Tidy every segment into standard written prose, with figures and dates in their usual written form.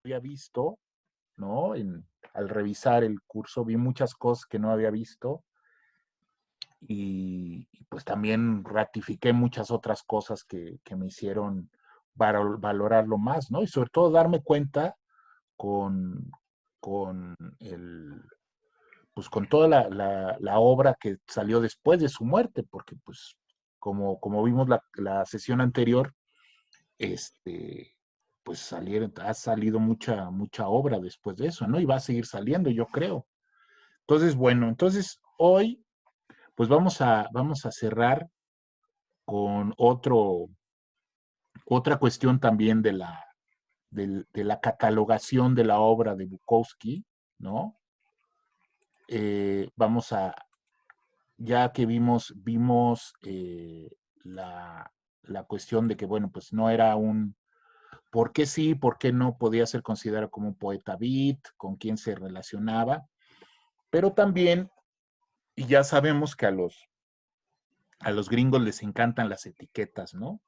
había visto, ¿no? Al revisar el curso vi muchas cosas que no había visto y pues también ratifiqué muchas otras cosas que me hicieron valorarlo más, ¿no? Y sobre todo darme cuenta con, con pues con toda la obra que salió después de su muerte, porque pues como vimos la sesión anterior, este, pues ha salido mucha obra después de eso, ¿no? Y va a seguir saliendo, yo creo. Entonces, bueno, entonces hoy, pues vamos a cerrar con otra cuestión también de la catalogación de la obra de Bukowski, ¿no? Vamos a, ya que vimos la cuestión de que, bueno, pues no era por qué sí, por qué no podía ser considerado como un poeta beat, con quién se relacionaba, pero también, y ya sabemos que a los gringos les encantan las etiquetas, ¿no?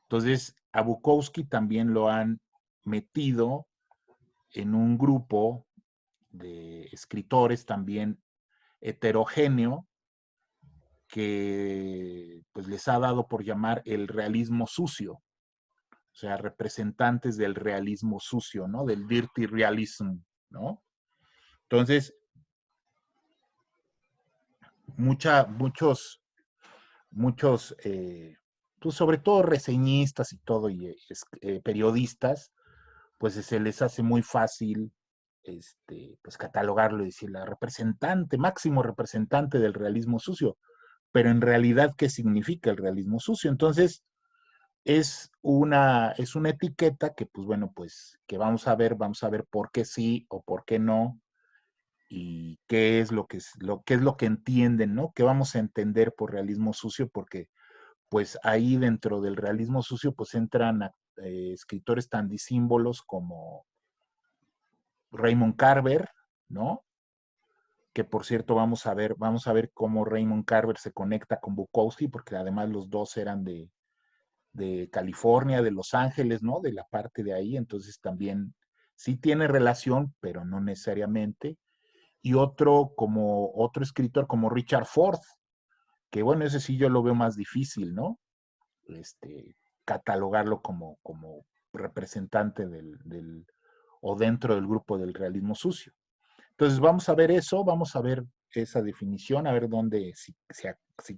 Entonces, a Bukowski también lo han metido en un grupo de escritores también heterogéneo que pues les ha dado por llamar el realismo sucio, o sea, representantes del realismo sucio, ¿no? Del dirty realism, ¿no? Entonces, muchos, pues sobre todo reseñistas y todo, y periodistas, pues se les hace muy fácil pues catalogarlo y decir la representante, máximo representante del realismo sucio. Pero en realidad, ¿qué significa el realismo sucio? Entonces, es una etiqueta que, pues bueno, pues que vamos a ver por qué sí o por qué no, y qué es lo que entienden, ¿no? ¿Qué vamos a entender por realismo sucio? Porque pues ahí dentro del realismo sucio pues entran escritores tan disímbolos como Raymond Carver, ¿no? Que por cierto vamos a ver cómo Raymond Carver se conecta con Bukowski, porque además los dos eran de California, de Los Ángeles, ¿no? De la parte de ahí, entonces también sí tiene relación, pero no necesariamente. Y otro escritor como Richard Ford, que bueno, ese sí yo lo veo más difícil, ¿no? Catalogarlo como representante o dentro del grupo del realismo sucio. Entonces vamos a ver eso, vamos a ver esa definición, a ver dónde, si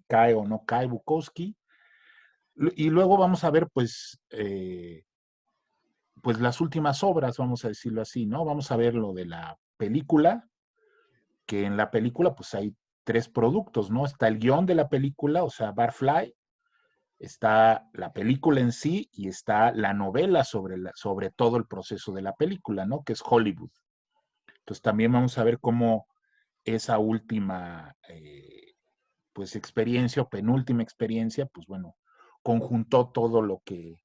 cae o no cae Bukowski. Y luego vamos a ver, pues las últimas obras, vamos a decirlo así, ¿no? Vamos a ver lo de la película, que en la película pues hay tres productos, ¿no? Está el guión de la película, o sea, Barfly, está la película en sí y está la novela sobre todo el proceso de la película, ¿no? Que es Hollywood. Entonces también vamos a ver cómo esa última, pues, experiencia o penúltima experiencia, pues bueno, conjuntó todo lo que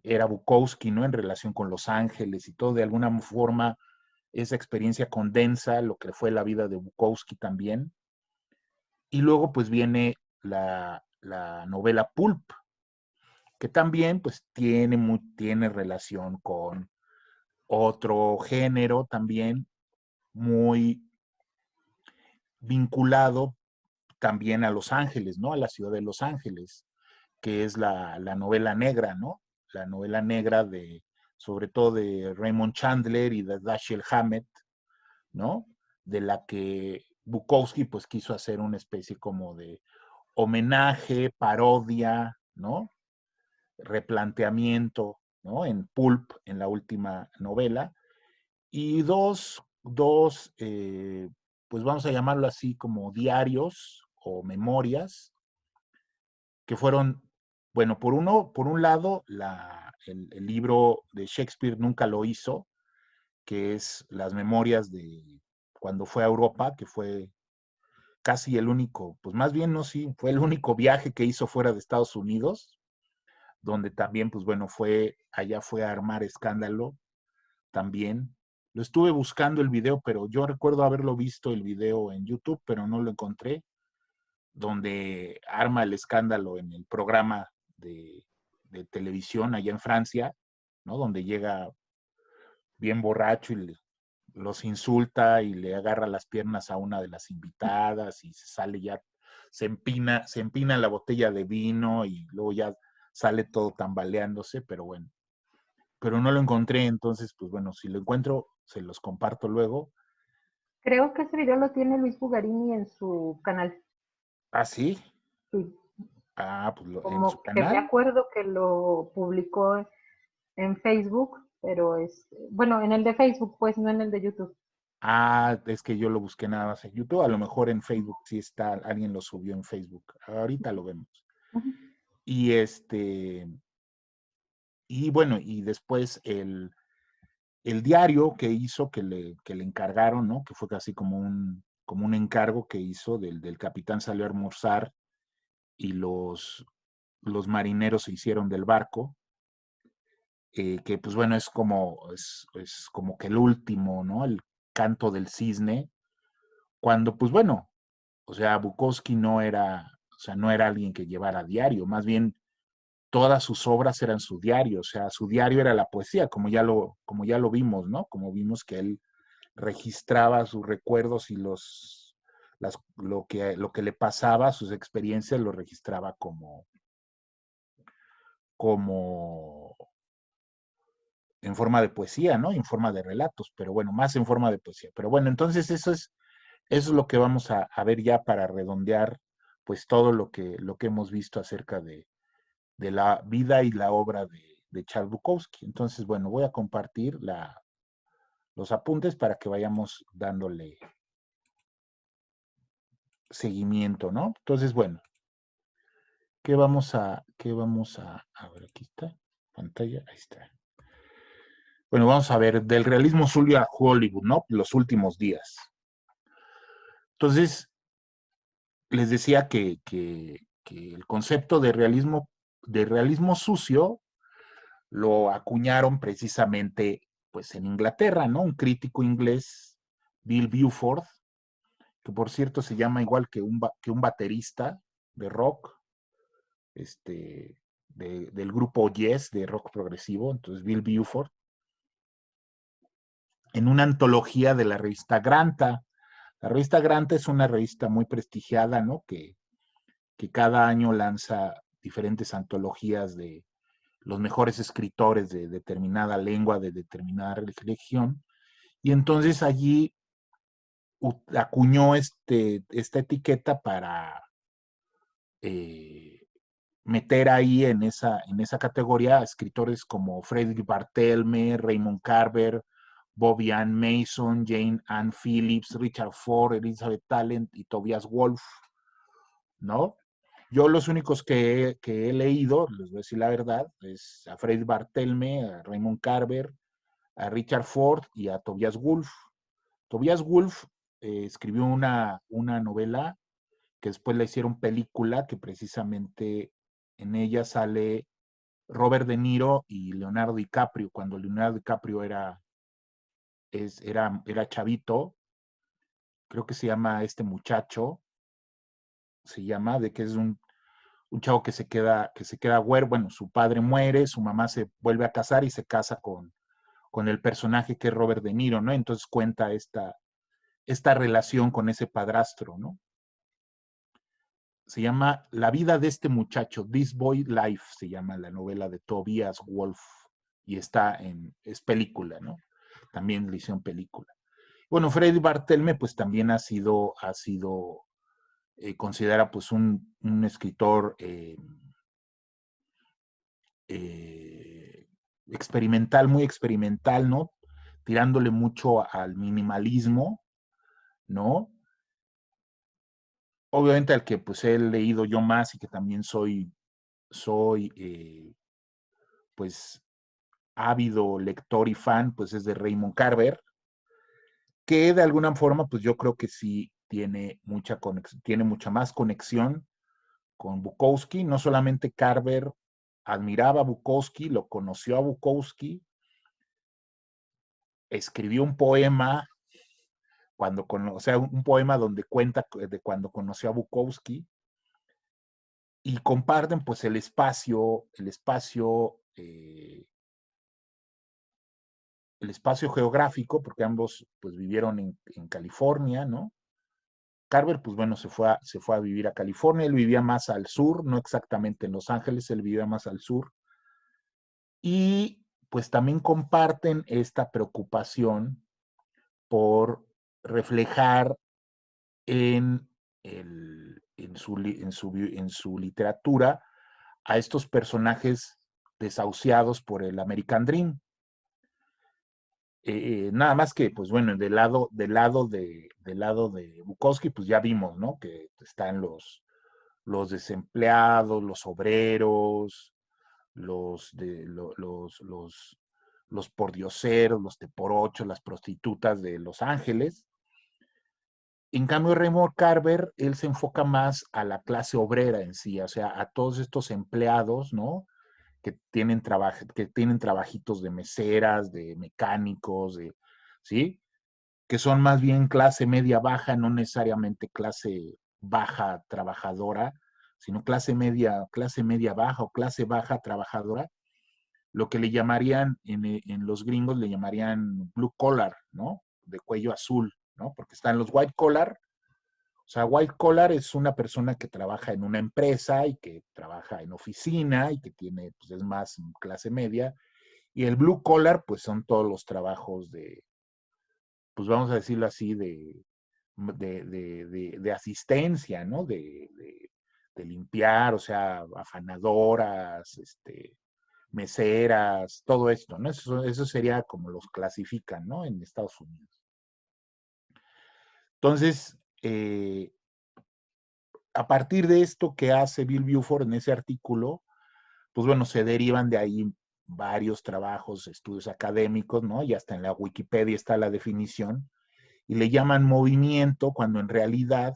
era Bukowski, ¿no? En relación con Los Ángeles y todo, de alguna forma, esa experiencia condensa lo que fue la vida de Bukowski también. Y luego, pues, viene la novela Pulp, que también, pues, tiene relación con otro género también muy vinculado también a Los Ángeles, ¿no? A la ciudad de Los Ángeles, que es la novela negra, ¿no? La novela negra sobre todo de Raymond Chandler y de Dashiell Hammett, ¿no? De la que Bukowski pues quiso hacer una especie como de homenaje, parodia, ¿no? Replanteamiento, ¿no? En Pulp, en la última novela. Y pues vamos a llamarlo así como diarios o memorias, que fueron, bueno, por un lado, el libro de Shakespeare Nunca lo hizo, que es las memorias de cuando fue a Europa, que fue casi el único, pues más bien no, sí, fue el único viaje que hizo fuera de Estados Unidos, donde también, pues bueno, allá fue a armar escándalo también. Lo estuve buscando el video, pero yo recuerdo haberlo visto el video en YouTube, pero no lo encontré, donde arma el escándalo en el programa de televisión allá en Francia, ¿no? Donde llega bien borracho y los insulta y le agarra las piernas a una de las invitadas y se sale ya, se empina la botella de vino y luego ya sale todo tambaleándose, pero bueno, pero no lo encontré, entonces, pues bueno, si lo encuentro, se los comparto luego. Creo que ese video lo tiene Luis Bugarini en su canal. Ah, sí, Sí, pues en su como que me canal. acuerdo que lo publicó en Facebook, pero es, bueno, en el de Facebook, pues no en el de YouTube. Es que yo lo busqué nada más en YouTube, a lo mejor en Facebook sí está, alguien lo subió en Facebook, ahorita lo vemos. Ujú. Y y bueno, y después el diario que hizo, que le encargaron, ¿no? Que fue casi como un encargo que hizo del capitán salió a almorzar y los marineros se hicieron del barco, que pues bueno, es como que el último, ¿no? El canto del cisne, cuando pues bueno, o sea, Bukowski no era, o sea, no era alguien que llevara diario, más bien todas sus obras eran su diario, o sea, su diario era la poesía, como ya lo vimos, ¿no? Como vimos que él registraba sus recuerdos y lo que le pasaba, sus experiencias, lo registraba como en forma de poesía, ¿no? En forma de relatos, pero bueno, más en forma de poesía. Pero bueno, entonces eso es lo que vamos a ver ya para redondear, pues todo lo que hemos visto acerca de la vida y la obra de Charles Bukowski. Entonces, bueno, voy a compartir los apuntes para que vayamos dándole seguimiento, ¿no? Entonces, bueno, a ver, aquí está, pantalla, ahí está. Bueno, vamos a ver, del realismo suyo a Hollywood, ¿no? Los últimos días. Entonces, les decía que el concepto de realismo sucio, lo acuñaron precisamente, pues, en Inglaterra, ¿no? Un crítico inglés, Bill Beaufort, que por cierto se llama igual que un baterista de rock, del grupo Yes, de rock progresivo, entonces Bill Beaufort, en una antología de la revista Granta. La revista Granta es una revista muy prestigiada, ¿no? Que cada año lanza diferentes antologías de los mejores escritores de determinada lengua, de determinada religión. Y entonces allí acuñó esta etiqueta para eh, meter ahí en esa categoría a escritores como Frederick Barthelme, Raymond Carver, Bobby Ann Mason, Jane Ann Phillips, Richard Ford, Elizabeth Tallent y Tobias Wolff, ¿no? Yo los únicos que he leído, les voy a decir la verdad, es a Fred Barthelme, a Raymond Carver, a Richard Ford y a Tobias Wolff. Tobias Wolff escribió una novela que después le hicieron película, que precisamente en ella sale Robert De Niro y Leonardo DiCaprio, cuando Leonardo DiCaprio era chavito, creo que se llama Este Muchacho, se llama, de que es un chavo que se queda huérfano, bueno, su padre muere, su mamá se vuelve a casar y se casa con el personaje que es Robert De Niro, ¿no? Entonces cuenta esta relación con ese padrastro, ¿no? Se llama La vida de este muchacho, This Boy Life, se llama la novela de Tobias Wolff, y es película, ¿no? También le hicieron película. Bueno, Freddy Bartelme, pues también ha sido considera pues un escritor eh, experimental, muy experimental, ¿no? Tirándole mucho al minimalismo, ¿no? Obviamente al que pues he leído yo más y que también soy pues ávido lector y fan, pues es de Raymond Carver, que de alguna forma pues yo creo que sí tiene mucha más conexión con Bukowski. No solamente Carver admiraba a Bukowski, lo conoció a Bukowski, escribió un poema o sea, un poema donde cuenta de cuando conoció a Bukowski y comparten pues el espacio el espacio geográfico, porque ambos pues vivieron en California, ¿no? Carver, pues bueno, se fue a vivir a California, él vivía más al sur, no exactamente en Los Ángeles, él vivía más al sur. Y pues también comparten esta preocupación por reflejar en, en su literatura a estos personajes desahuciados por el American Dream. Nada más que, pues bueno, del lado de Bukowski, pues ya vimos, ¿no? Que están los desempleados, los obreros, los pordioseros, los teporochos, las prostitutas de Los Ángeles. En cambio, Raymond Carver, él se enfoca más a la clase obrera en sí, o sea, a todos estos empleados, ¿no? Que tienen trabajitos de meseras, de mecánicos, ¿sí? Que son más bien clase media baja, no necesariamente clase baja trabajadora, sino clase media baja o clase baja trabajadora, lo que le llamarían, en los gringos le llamarían blue collar, ¿no? De cuello azul, ¿no? Porque están los white collar. O sea, white collar es una persona que trabaja en una empresa y que trabaja en oficina y que tiene, pues es más clase media. Y el blue collar, pues son todos los trabajos de, pues vamos a decirlo así, de asistencia, ¿no? De limpiar, o sea, afanadoras, meseras, todo esto, ¿no? Eso sería como los clasifican, ¿no? En Estados Unidos. Entonces, a partir de esto que hace Bill Buford en ese artículo, pues bueno, se derivan de ahí varios trabajos, estudios académicos, ¿no? Y hasta en la Wikipedia está la definición, y le llaman movimiento cuando en realidad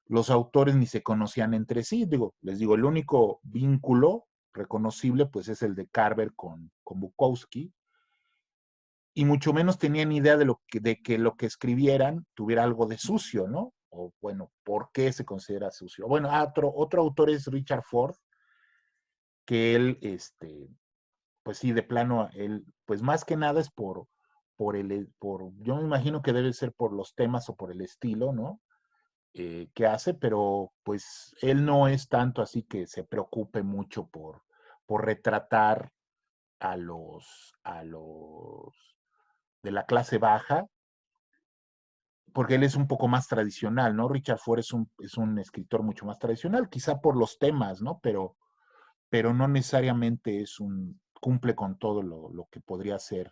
los autores ni se conocían entre sí. Digo, les digo, el único vínculo reconocible pues es el de Carver con Bukowski, y mucho menos tenían idea de que lo que escribieran tuviera algo de sucio, ¿no? O bueno, ¿por qué se considera sucio? Bueno, otro autor es Richard Ford, que él, pues sí, de plano, él, pues más que nada es yo me imagino que debe ser por los temas o por el estilo, ¿no? Que hace, pero pues él no es tanto así que se preocupe mucho por retratar a los de la clase baja, porque él es un poco más tradicional, ¿no? Richard Ford es un escritor mucho más tradicional, quizá por los temas, ¿no? Pero no necesariamente cumple con todo lo que podría ser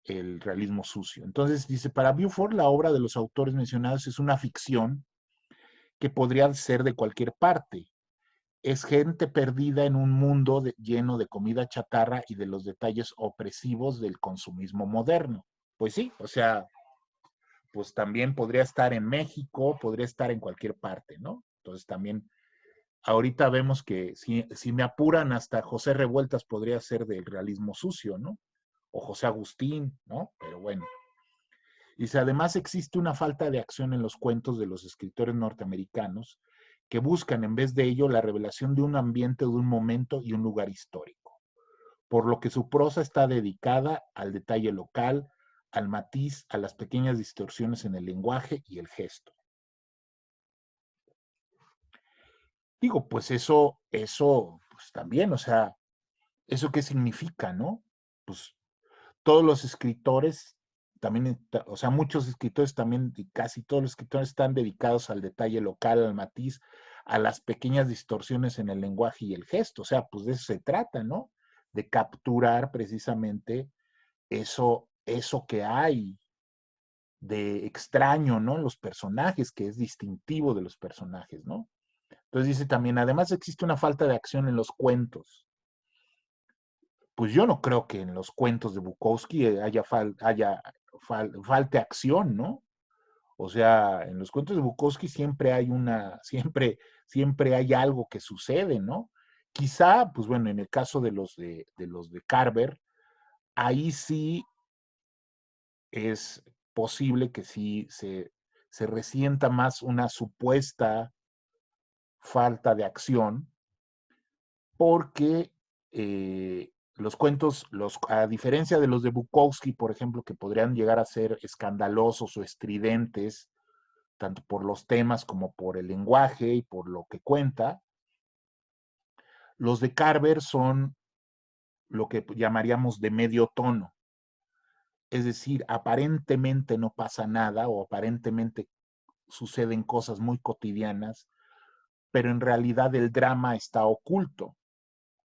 el realismo sucio. Entonces dice, para Buford la obra de los autores mencionados es una ficción que podría ser de cualquier parte. Es gente perdida en un mundo lleno de comida chatarra y de los detalles opresivos del consumismo moderno. Pues sí, o sea, pues también podría estar en México, podría estar en cualquier parte, ¿no? Entonces también, ahorita vemos que si me apuran, hasta José Revueltas podría ser del realismo sucio, ¿no? O José Agustín, ¿no? Pero bueno. Dice, además existe una falta de acción en los cuentos de los escritores norteamericanos que buscan en vez de ello la revelación de un ambiente, de un momento y un lugar histórico, por lo que su prosa está dedicada al detalle local, al matiz, a las pequeñas distorsiones en el lenguaje y el gesto. Digo, pues pues también, o sea, ¿eso qué significa, no? Pues todos los escritores también, o sea, muchos escritores también, casi todos los escritores están dedicados al detalle local, al matiz, a las pequeñas distorsiones en el lenguaje y el gesto. O sea, pues de eso se trata, ¿no? De capturar precisamente eso que hay de extraño, ¿no? En los personajes, que es distintivo de los personajes, ¿no? Entonces dice también, además existe una falta de acción en los cuentos. Pues yo no creo que en los cuentos de Bukowski falte acción, ¿no? O sea, en los cuentos de Bukowski siempre hay siempre hay algo que sucede, ¿no? Quizá, pues bueno, en el caso de los de Carver, ahí sí es posible que se resienta más una supuesta falta de acción, porque los cuentos, a diferencia de los de Bukowski, por ejemplo, que podrían llegar a ser escandalosos o estridentes, tanto por los temas como por el lenguaje y por lo que cuenta, los de Carver son lo que llamaríamos de medio tono. Es decir, aparentemente no pasa nada o aparentemente suceden cosas muy cotidianas, pero en realidad el drama está oculto.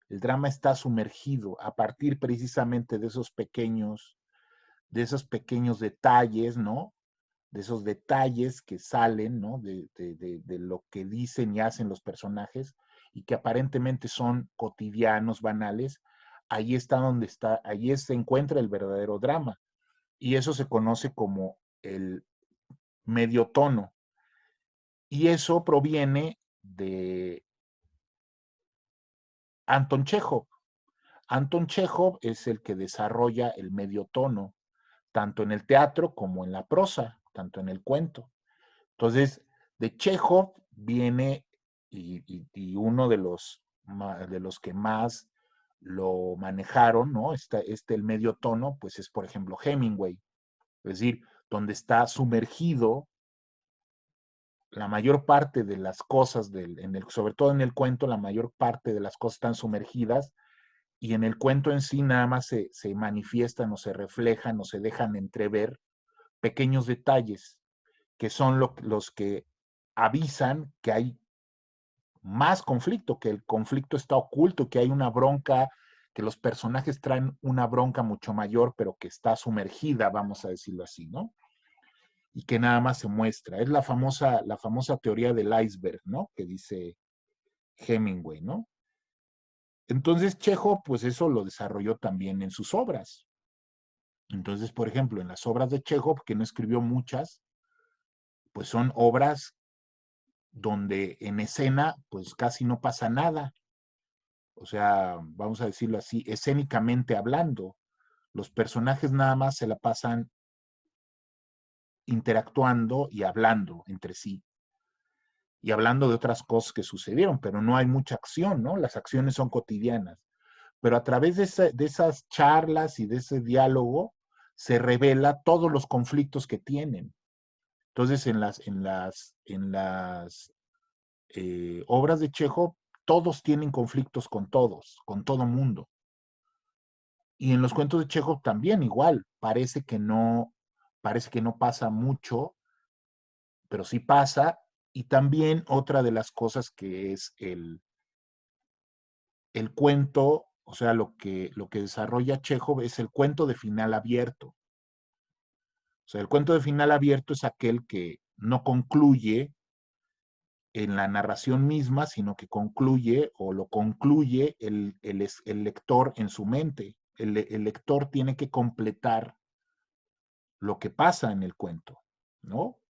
El drama está sumergido a partir precisamente de esos pequeños detalles, ¿no? De esos detalles que salen, ¿no? De lo que dicen y hacen los personajes y que aparentemente son cotidianos, banales. Ahí está donde está, ahí se encuentra el verdadero drama. Y eso se conoce como el medio tono. Y eso proviene de Anton Chekhov. Anton Chekhov es el que desarrolla el medio tono, tanto en el teatro como en la prosa, tanto en el cuento. Entonces, de Chekhov viene, y uno de los que más lo manejaron, ¿no? El medio tono, pues es, por ejemplo, Hemingway. Es decir, donde está sumergido la mayor parte de las cosas, sobre todo en el cuento, la mayor parte de las cosas están sumergidas y en el cuento en sí nada más se manifiestan o se reflejan o se dejan entrever pequeños detalles que son los que avisan que hay más conflicto, que el conflicto está oculto, que hay una bronca, que los personajes traen una bronca mucho mayor, pero que está sumergida, vamos a decirlo así, ¿no? Y que nada más se muestra. Es la famosa teoría del iceberg, ¿no? Que dice Hemingway, ¿no? Entonces Chejo, pues eso lo desarrolló también en sus obras. Entonces, por ejemplo, en las obras de Chekhov, que no escribió muchas, pues son obras donde en escena, pues casi no pasa nada. O sea, vamos a decirlo así, escénicamente hablando, los personajes nada más se la pasan interactuando y hablando entre sí. Y hablando de otras cosas que sucedieron, pero no hay mucha acción, ¿no? Las acciones son cotidianas. Pero a través de esas charlas y de ese diálogo se revela todos los conflictos que tienen. Entonces, en las obras de Chekhov, todos tienen conflictos con todo mundo. Y en los cuentos de Chekhov también igual, parece que no pasa mucho, pero sí pasa. Y también otra de las cosas que es el cuento, o sea, lo que desarrolla Chekhov es el cuento de final abierto. O sea, el cuento de final abierto es aquel que no concluye en la narración misma, sino que concluye o lo concluye el lector en su mente. El lector tiene que completar lo que pasa en el cuento, ¿no?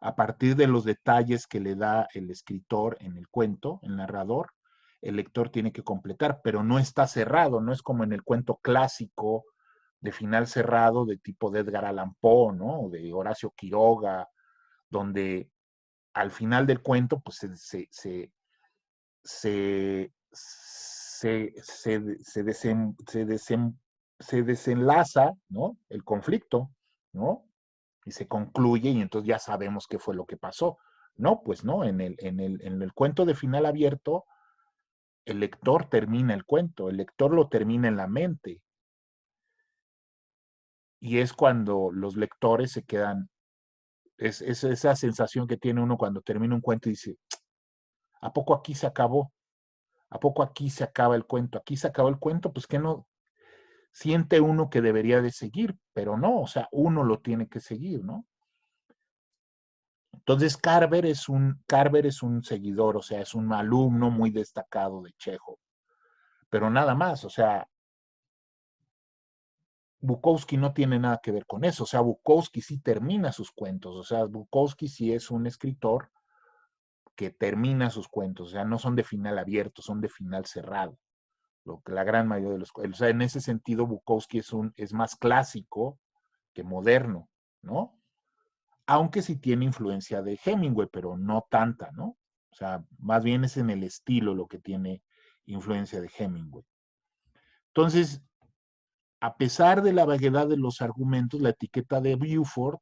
A partir de los detalles que le da el escritor en el cuento, el narrador, el lector tiene que completar, pero no está cerrado, no es como en el cuento clásico de final cerrado de tipo de Edgar Allan Poe, ¿no? O de Horacio Quiroga, donde al final del cuento, pues se desenlaza, ¿no? El conflicto, ¿no? Y se concluye y entonces ya sabemos qué fue lo que pasó. No, pues no, en el cuento de final abierto, el lector termina el cuento, el lector lo termina en la mente. Y es cuando los lectores se quedan, es esa sensación que tiene uno cuando termina un cuento y dice, ¿a poco aquí se acabó? ¿A poco aquí se acaba el cuento? Aquí se acabó el cuento, pues que no, siente uno que debería de seguir, pero no, o sea, uno lo tiene que seguir, ¿no? Entonces Carver es un seguidor, o sea, es un alumno muy destacado de Chekhov, pero nada más, o sea, Bukowski no tiene nada que ver con eso, o sea, Bukowski sí termina sus cuentos, o sea, Bukowski sí es un escritor que termina sus cuentos, o sea, no son de final abierto, son de final cerrado, lo que la gran mayoría de los, o sea, en ese sentido Bukowski es más clásico que moderno, ¿no? Aunque sí tiene influencia de Hemingway, pero no tanta, ¿no? O sea, más bien es en el estilo lo que tiene influencia de Hemingway. Entonces, a pesar de la vaguedad de los argumentos, la etiqueta de Beaufort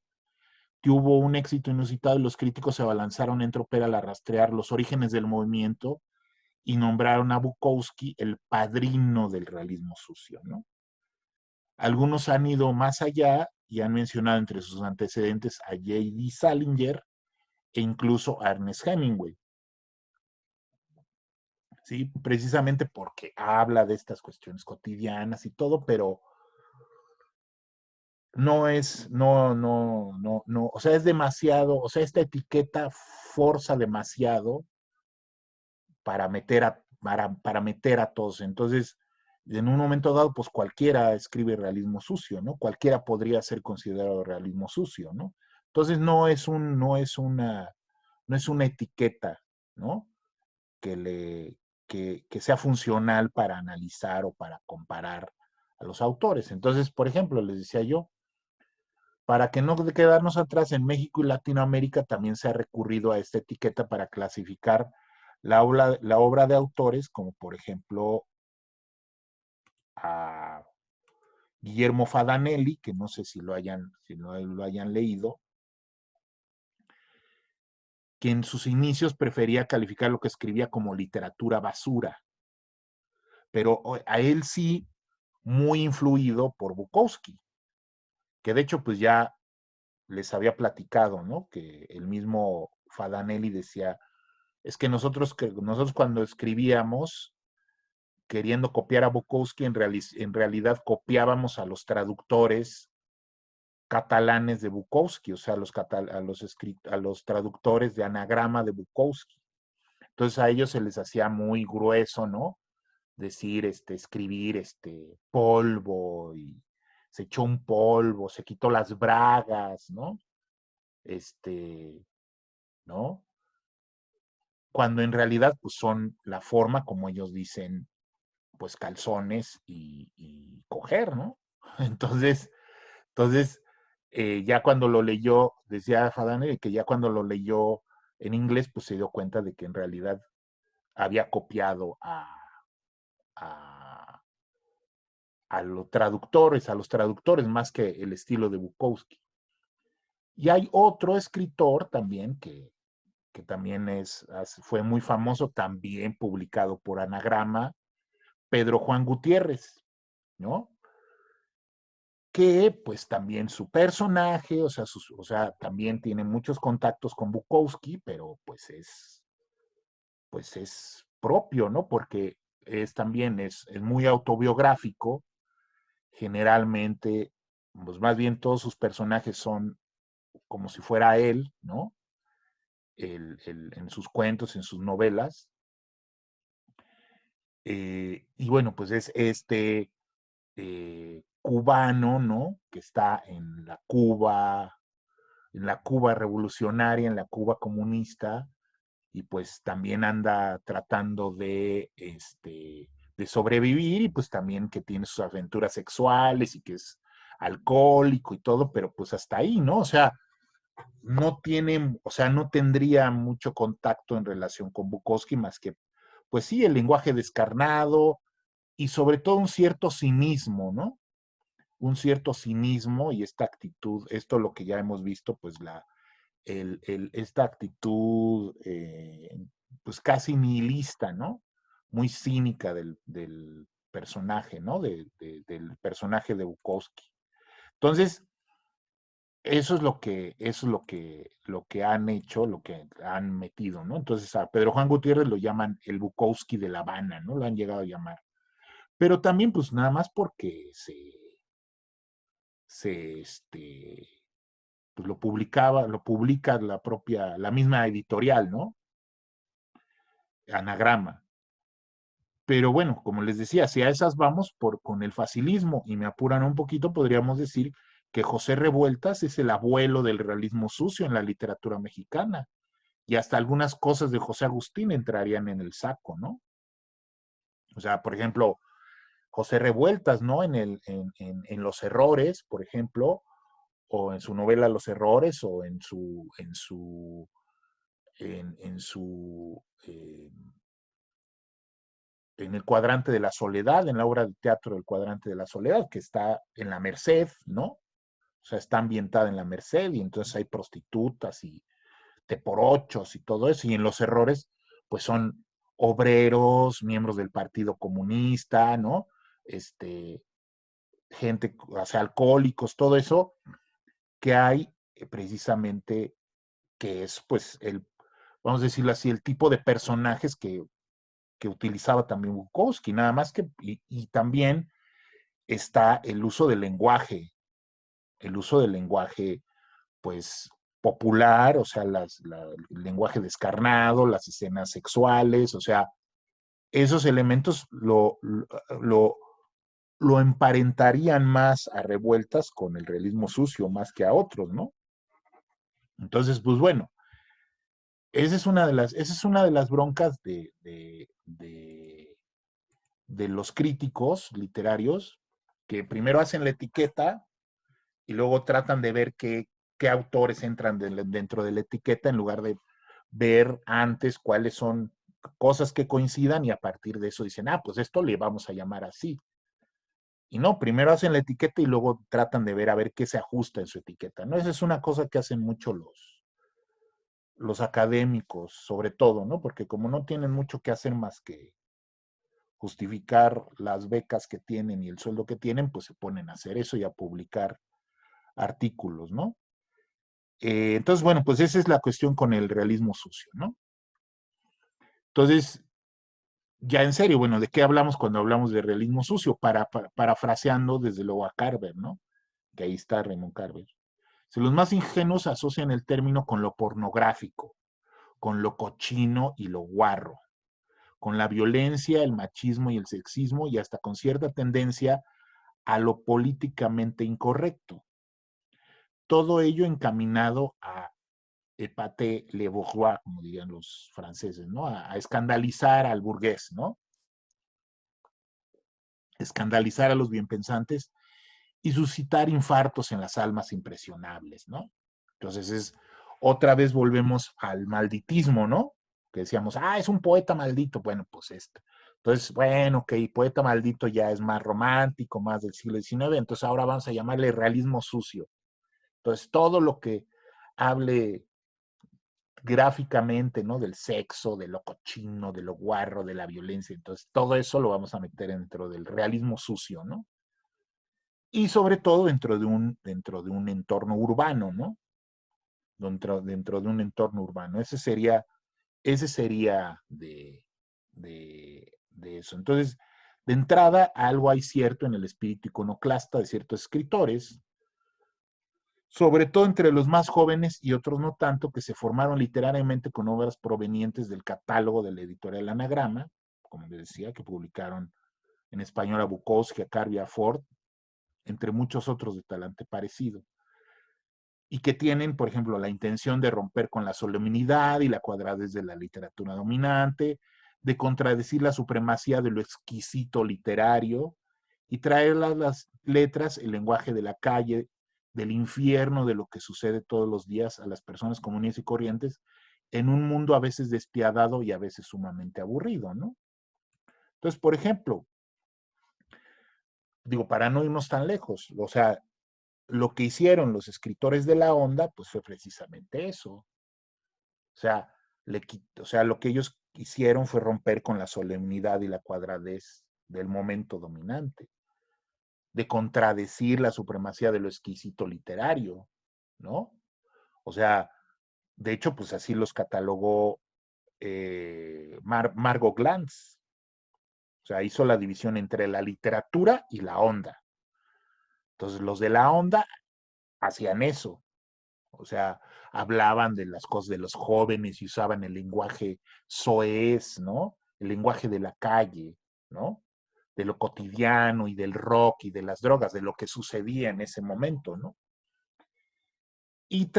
tuvo un éxito inusitado y los críticos se abalanzaron en tropel al rastrear los orígenes del movimiento y nombraron a Bukowski el padrino del realismo sucio, ¿no? Algunos han ido más allá y han mencionado entre sus antecedentes a J.D. Salinger e incluso a Ernest Hemingway, ¿sí? Precisamente porque habla de estas cuestiones cotidianas y todo, pero no, o sea, es demasiado, o sea, esta etiqueta forza demasiado para meter a todos. Entonces, en un momento dado, pues cualquiera escribe realismo sucio, ¿no? Cualquiera podría ser considerado realismo sucio, ¿no? Entonces, no es una etiqueta, ¿no? Que, le, que sea funcional para analizar o para comparar a los autores. Entonces, por ejemplo, les decía yo, para que no quedarnos atrás, en México y Latinoamérica también se ha recurrido a esta etiqueta para clasificar la obra de autores, como por ejemplo a Guillermo Fadanelli, que no sé si lo hayan leído, que en sus inicios prefería calificar lo que escribía como literatura basura, pero a él sí muy influido por Bukowski, que de hecho pues ya les había platicado, ¿no? Que el mismo Fadanelli decía, es que nosotros cuando escribíamos, queriendo copiar a Bukowski, en realidad copiábamos a los traductores catalanes de Bukowski, o sea, a los traductores de anagrama de Bukowski. Entonces a ellos se les hacía muy grueso, ¿no? Decir, escribir, polvo, y se echó un polvo, se quitó las bragas, ¿no? ¿No? Cuando en realidad, pues son la forma como ellos dicen, pues calzones y coger, ¿no? Entonces, entonces ya cuando lo leyó, decía Fadane, que ya cuando lo leyó en inglés, pues se dio cuenta de que en realidad había copiado a, a los traductores más que el estilo de Bukowski. Y hay otro escritor también que también fue muy famoso, también publicado por Anagrama, Pedro Juan Gutiérrez, ¿no? Que pues también su personaje, o sea, también tiene muchos contactos con Bukowski, pero pues es propio, ¿no? Porque también es muy autobiográfico, generalmente, pues más bien todos sus personajes son como si fuera él, ¿no? En sus cuentos, en sus novelas. Y bueno, pues es cubano, ¿no? Que está en la Cuba revolucionaria, en la Cuba comunista, y pues también anda tratando de sobrevivir, y pues también que tiene sus aventuras sexuales y que es alcohólico y todo, pero pues hasta ahí, ¿no? O sea, o sea, no tendría mucho contacto en relación con Bukowski más que, pues sí, el lenguaje descarnado y sobre todo un cierto cinismo, ¿no? Un cierto cinismo y esta actitud, esto lo que ya hemos visto, pues esta actitud, pues casi nihilista, ¿no? Muy cínica del personaje, ¿no? Del personaje de Bukowski. Entonces, lo que han hecho, lo que han metido, ¿no? Entonces a Pedro Juan Gutiérrez lo llaman el Bukowski de La Habana, ¿no? Lo han llegado a llamar. Pero también, pues nada más porque se pues lo publica la misma editorial, ¿no? Anagrama. Pero bueno, como les decía, si a esas vamos con el facilismo y me apuran un poquito, podríamos decir que José Revueltas es el abuelo del realismo sucio en la literatura mexicana. Y hasta algunas cosas de José Agustín entrarían en el saco, ¿no? O sea, por ejemplo, José Revueltas, ¿no? En Los Errores, por ejemplo, o en su novela Los Errores, o en su en el cuadrante de la soledad, en la obra de teatro del cuadrante de la soledad, que está en la Merced, ¿no? O sea, está ambientada en la Merced y entonces hay prostitutas y teporochos y todo eso, y en los errores, pues son obreros, miembros del Partido Comunista, ¿no? Gente, o sea, alcohólicos, todo eso que hay precisamente, que es, pues, vamos a decirlo así, el tipo de personajes que utilizaba también Bukowski, nada más que, y también está el uso del lenguaje, pues, popular, o sea, el lenguaje descarnado, las escenas sexuales, o sea, esos elementos lo, lo emparentarían más a Revueltas con el realismo sucio más que a otros, ¿no? Entonces, pues bueno, esa es una de las broncas de los críticos literarios, que primero hacen la etiqueta y luego tratan de ver qué autores entran dentro de la etiqueta en lugar de ver antes cuáles son cosas que coincidan y a partir de eso dicen, pues esto le vamos a llamar así. Y no, primero hacen la etiqueta y luego tratan de ver a ver qué se ajusta en su etiqueta. ¿No? Esa es una cosa que hacen mucho los académicos, sobre todo, ¿no? Porque como no tienen mucho que hacer más que justificar las becas que tienen y el sueldo que tienen, pues se ponen a hacer eso y a publicar artículos, ¿no? Entonces, bueno, pues esa es la cuestión con el realismo sucio, ¿no? Entonces, ya en serio, bueno, ¿de qué hablamos cuando hablamos de realismo sucio? Parafraseando desde luego a Carver, ¿no? Que ahí está Raymond Carver. Si los más ingenuos asocian el término con lo pornográfico, con lo cochino y lo guarro, con la violencia, el machismo y el sexismo y hasta con cierta tendencia a lo políticamente incorrecto. Todo ello encaminado a épater le bourgeois, como dirían los franceses, ¿no? A escandalizar al burgués, ¿no? Escandalizar a los bienpensantes y suscitar infartos en las almas impresionables, ¿no? Entonces otra vez volvemos al malditismo, ¿no? Que decíamos, es un poeta maldito, bueno, pues esto. Entonces, bueno, ok, poeta maldito ya es más romántico, más del siglo XIX, entonces ahora vamos a llamarle realismo sucio. Entonces, todo lo que hable gráficamente, ¿no? Del sexo, de lo cochino, de lo guarro, de la violencia, entonces todo eso lo vamos a meter dentro del realismo sucio, ¿no? Y sobre todo dentro de un entorno urbano, ¿no? Dentro de un entorno urbano. Ese sería de eso. Entonces, de entrada, algo hay cierto en el espíritu iconoclasta de ciertos escritores, sobre todo entre los más jóvenes y otros no tanto, que se formaron literariamente con obras provenientes del catálogo de la editorial Anagrama, como les decía, que publicaron en español a Bukowski, a Carvey, a Ford, entre muchos otros de talante parecido, y que tienen, por ejemplo, la intención de romper con la solemnidad y la cuadradez de la literatura dominante, de contradecir la supremacía de lo exquisito literario y traer las letras, el lenguaje de la calle, del infierno, de lo que sucede todos los días a las personas comunes y corrientes, en un mundo a veces despiadado y a veces sumamente aburrido, ¿no? Entonces, por ejemplo, digo, para no irnos tan lejos, o sea, lo que hicieron los escritores de la onda, pues fue precisamente eso. O sea, o sea, lo que ellos hicieron fue romper con la solemnidad y la cuadradez del momento dominante, de contradecir la supremacía de lo exquisito literario, ¿no? O sea, de hecho, pues así los catalogó Margot Glantz. O sea, hizo la división entre la literatura y la onda. Entonces, los de la onda hacían eso. O sea, hablaban de las cosas de los jóvenes y usaban el lenguaje soez, ¿no? El lenguaje de la calle, ¿no? De lo cotidiano y del rock y de las drogas, de lo que sucedía en ese momento, ¿no? Y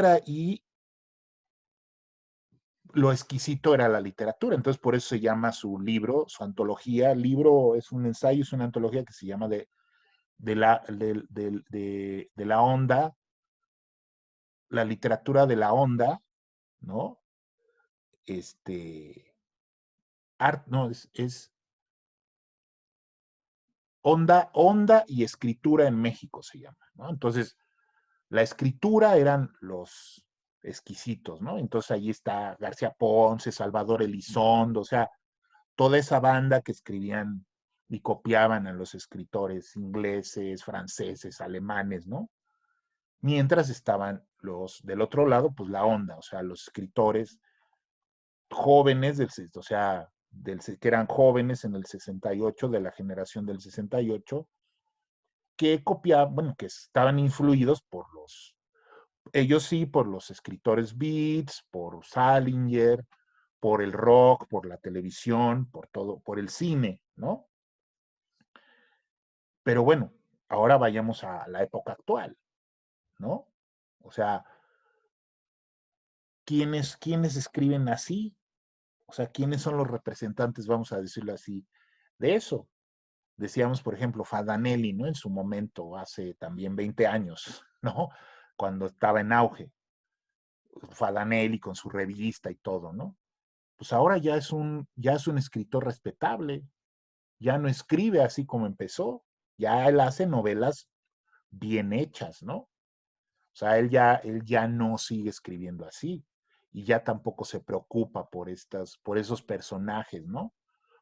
lo exquisito era la literatura, entonces por eso se llama su libro, su antología. El libro es un ensayo, es una antología que se llama de la onda, la literatura de la onda, ¿no? Este, art, no, Onda y escritura en México se llama, ¿no? Entonces, la escritura eran los exquisitos, ¿no? Entonces ahí está García Ponce, Salvador Elizondo, o sea, toda esa banda que escribían y copiaban a los escritores ingleses, franceses, alemanes, ¿no? Mientras estaban los del otro lado, pues la onda, o sea, los escritores jóvenes, o sea, que eran jóvenes en el 68, de la generación del 68, que copiaban, bueno, que estaban influidos por ellos sí, por los escritores beats, por Salinger, por el rock, por la televisión, por todo, por el cine, ¿no? Pero bueno, ahora vayamos a la época actual, ¿no? O sea, ¿quiénes escriben así? O sea, ¿quiénes son los representantes, vamos a decirlo así, de eso? Decíamos, por ejemplo, Fadanelli, ¿no? En su momento, hace también 20 años, ¿no? Cuando estaba en auge, Fadanelli con su revista y todo, ¿no? Pues ahora ya es un escritor respetable, ya no escribe así como empezó, ya él hace novelas bien hechas, ¿no? O sea, él ya no sigue escribiendo así y ya tampoco se preocupa por esos personajes, ¿no?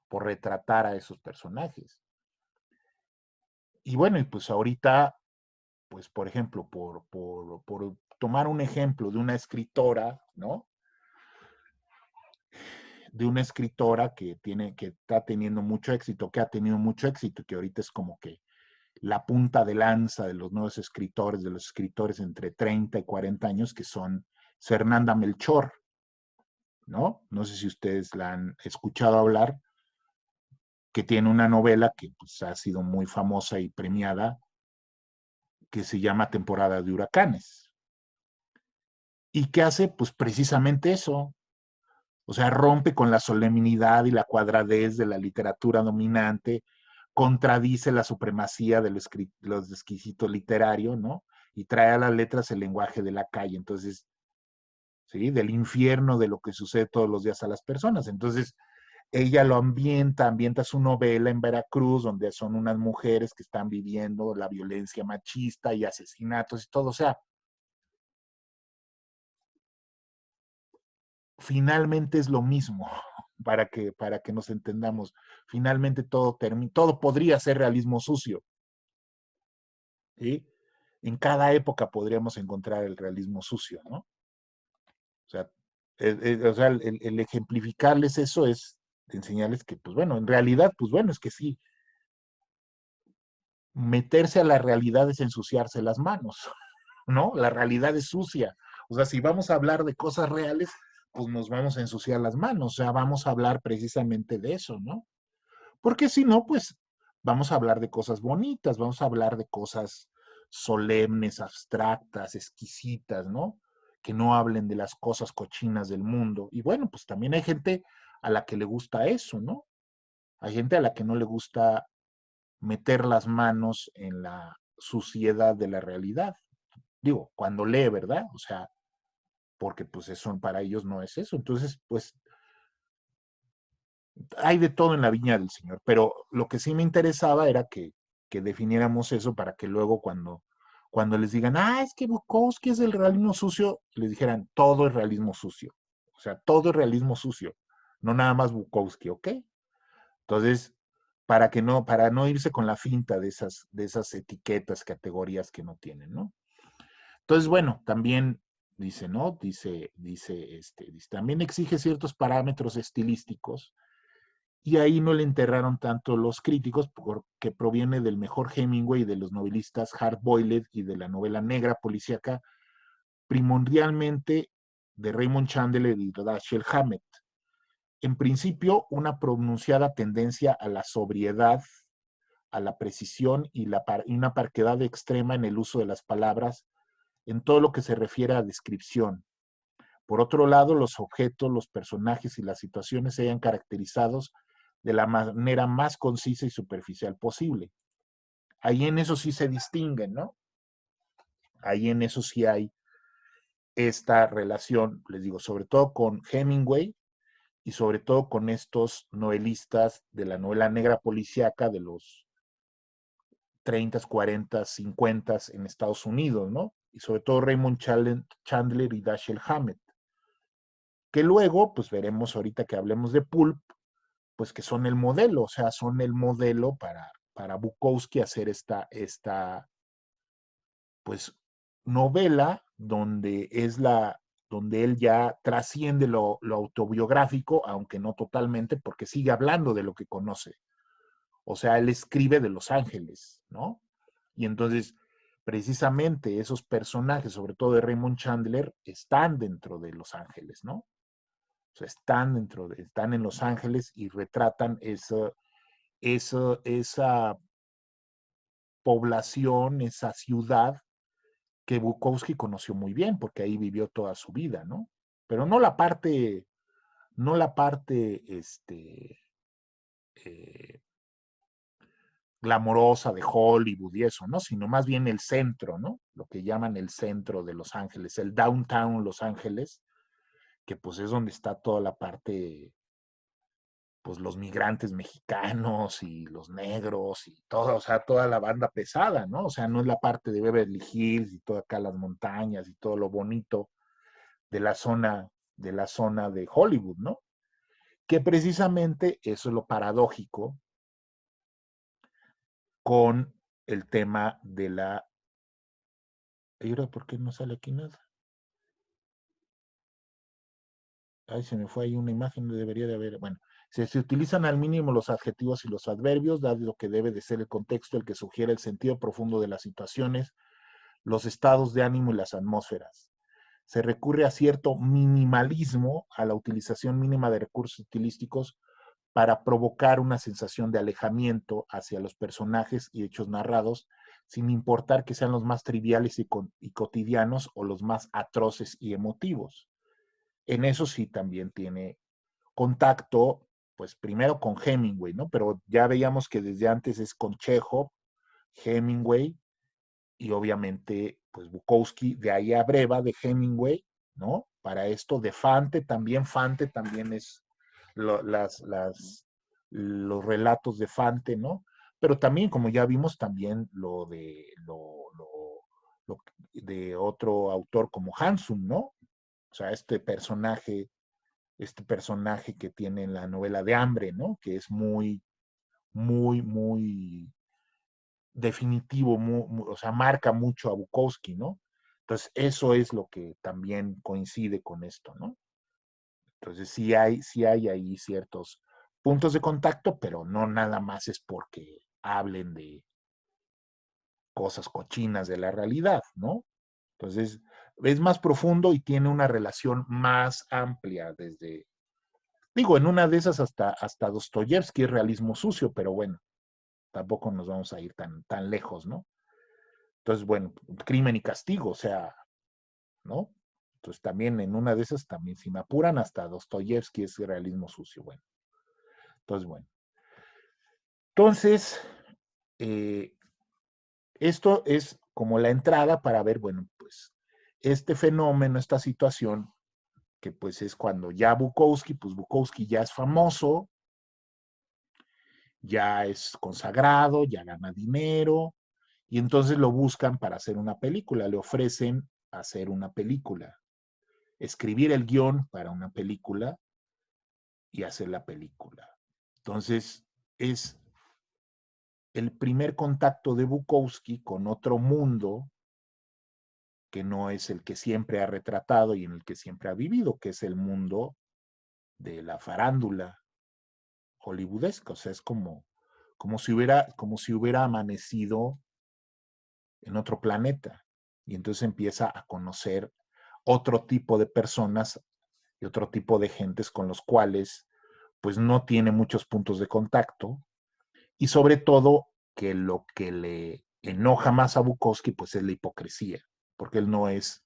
Por retratar a esos personajes. Y bueno, y pues ahorita, pues por ejemplo, por tomar un ejemplo de una escritora, ¿no? De una escritora que está teniendo mucho éxito, que ha tenido mucho éxito, que ahorita es como que la punta de lanza de los nuevos escritores, de los escritores entre 30 y 40 años, que son Fernanda Melchor, ¿no? No sé si ustedes la han escuchado hablar, que tiene una novela que pues, ha sido muy famosa y premiada, que se llama Temporada de Huracanes. ¿Y qué hace? Pues precisamente eso. O sea, rompe con la solemnidad y la cuadradez de la literatura dominante, contradice la supremacía de los exquisitos literario, ¿no? Y trae a las letras el lenguaje de la calle. Entonces, ¿sí? Del infierno de lo que sucede todos los días a las personas. Entonces, ella lo ambienta su novela en Veracruz, donde son unas mujeres que están viviendo la violencia machista y asesinatos y todo. O sea, finalmente es lo mismo, para que nos entendamos. Finalmente todo podría ser realismo sucio, ¿sí? En cada época podríamos encontrar el realismo sucio, ¿no? O sea, el ejemplificarles eso es enseñarles que, pues bueno, en realidad, pues bueno, es que sí, meterse a la realidad es ensuciarse las manos, ¿no? La realidad es sucia. O sea, si vamos a hablar de cosas reales, pues nos vamos a ensuciar las manos, o sea, vamos a hablar precisamente de eso, ¿no? Porque si no, pues vamos a hablar de cosas bonitas, vamos a hablar de cosas solemnes, abstractas, exquisitas, ¿no? Que no hablen de las cosas cochinas del mundo. Y bueno, pues también hay gente a la que le gusta eso, ¿no? Hay gente a la que no le gusta meter las manos en la suciedad de la realidad. Digo, cuando lee, ¿verdad? O sea, porque pues eso para ellos no es eso. Entonces, pues hay de todo en la viña del Señor, pero lo que sí me interesaba era que definiéramos eso para que luego cuando les digan, es que Bukowski es el realismo sucio, les dijeran, todo es realismo sucio. O sea, todo es realismo sucio, no nada más Bukowski, ¿ok? Entonces, para no irse con la finta de esas etiquetas, categorías que no tienen, ¿no? Entonces, bueno, también dice, ¿no? Dice, también exige ciertos parámetros estilísticos y ahí no le enterraron tanto los críticos porque proviene del mejor Hemingway, de los novelistas hard-boiled y de la novela negra policíaca, primordialmente de Raymond Chandler y Dashiell Hammett. En principio, una pronunciada tendencia a la sobriedad, a la precisión y una parquedad extrema en el uso de las palabras en todo lo que se refiere a descripción. Por otro lado, los objetos, los personajes y las situaciones se hayan caracterizados de la manera más concisa y superficial posible. Ahí en eso sí se distinguen, ¿no? Ahí en eso sí hay esta relación, les digo, sobre todo con Hemingway y sobre todo con estos novelistas de la novela negra policíaca 30, 40, 50 en Estados Unidos, ¿no? Y sobre todo Raymond Chandler y Dashiell Hammett, que luego, pues veremos ahorita que hablemos de Pulp, pues que son el modelo, o sea, son el modelo para Bukowski hacer esta pues, novela donde él ya trasciende lo autobiográfico, aunque no totalmente, porque sigue hablando de lo que conoce. O sea, él escribe de Los Ángeles, ¿no? Y entonces, precisamente esos personajes, sobre todo de Raymond Chandler, están dentro de Los Ángeles, ¿no? O sea, están en Los Ángeles y retratan esa población, esa ciudad que Bukowski conoció muy bien, porque ahí vivió toda su vida, ¿no? Pero no la parte, eh, glamorosa de Hollywood y eso, ¿no? Sino más bien el centro, ¿no? Lo que llaman el centro de Los Ángeles, el downtown Los Ángeles, que pues es donde está toda la parte, pues los migrantes mexicanos y los negros y todo, o sea, toda la banda pesada, ¿no? O sea, no es la parte de Beverly Hills y toda acá las montañas y todo lo bonito de la zona de Hollywood, ¿no? Que precisamente eso es lo paradójico con el tema de la... ¿Y ahora por qué no sale aquí nada? Ay, se me fue ahí una imagen, debería de haber... Bueno, se utilizan al mínimo los adjetivos y los adverbios, dado lo que debe de ser el contexto el que sugiere el sentido profundo de las situaciones, los estados de ánimo y las atmósferas. Se recurre a cierto minimalismo, a la utilización mínima de recursos estilísticos para provocar una sensación de alejamiento hacia los personajes y hechos narrados, sin importar que sean los más triviales y cotidianos o los más atroces y emotivos. En eso sí también tiene contacto, pues primero con Hemingway, ¿no? Pero ya veíamos que desde antes es con Chekhov, Hemingway y obviamente, pues Bukowski, de ahí a breva de Hemingway, ¿no? Para esto de Fante también es lo, los relatos de Fante, ¿no? Pero también, como ya vimos, también lo de otro autor como Hansum, ¿no? O sea, este personaje que tiene en la novela de Hambre, ¿no? Que es muy definitivo, o sea, marca mucho a Bukowski, ¿no? Entonces, eso es lo que también coincide con esto, ¿no? Entonces, sí hay ahí ciertos puntos de contacto, pero no nada más es porque hablen de cosas cochinas de la realidad, ¿no? Entonces, es más profundo y tiene una relación más amplia desde, digo, en una de esas hasta Dostoyevsky es realismo sucio, pero bueno, tampoco nos vamos a ir tan lejos, ¿no? Entonces, bueno, crimen y castigo, o sea, ¿no? Entonces también en una de esas, también si me apuran, hasta Dostoyevsky es realismo sucio, bueno. Entonces, bueno. Entonces, eh, esto es como la entrada para ver, bueno, pues este fenómeno, esta situación, que pues es cuando ya Bukowski, pues Bukowski ya es famoso, ya es consagrado, ya gana dinero, y entonces lo buscan para hacer una película, le ofrecen hacer una película, escribir el guión para una película y hacer la película. Entonces, es el primer contacto de Bukowski con otro mundo que no es el que siempre ha retratado y en el que siempre ha vivido, que es el mundo de la farándula hollywoodesca. O sea, es como si hubiera amanecido en otro planeta. Y entonces empieza a conocer otro tipo de personas y otro tipo de gentes con los cuales pues no tiene muchos puntos de contacto y sobre todo que lo que le enoja más a Bukowski pues es la hipocresía, porque él no es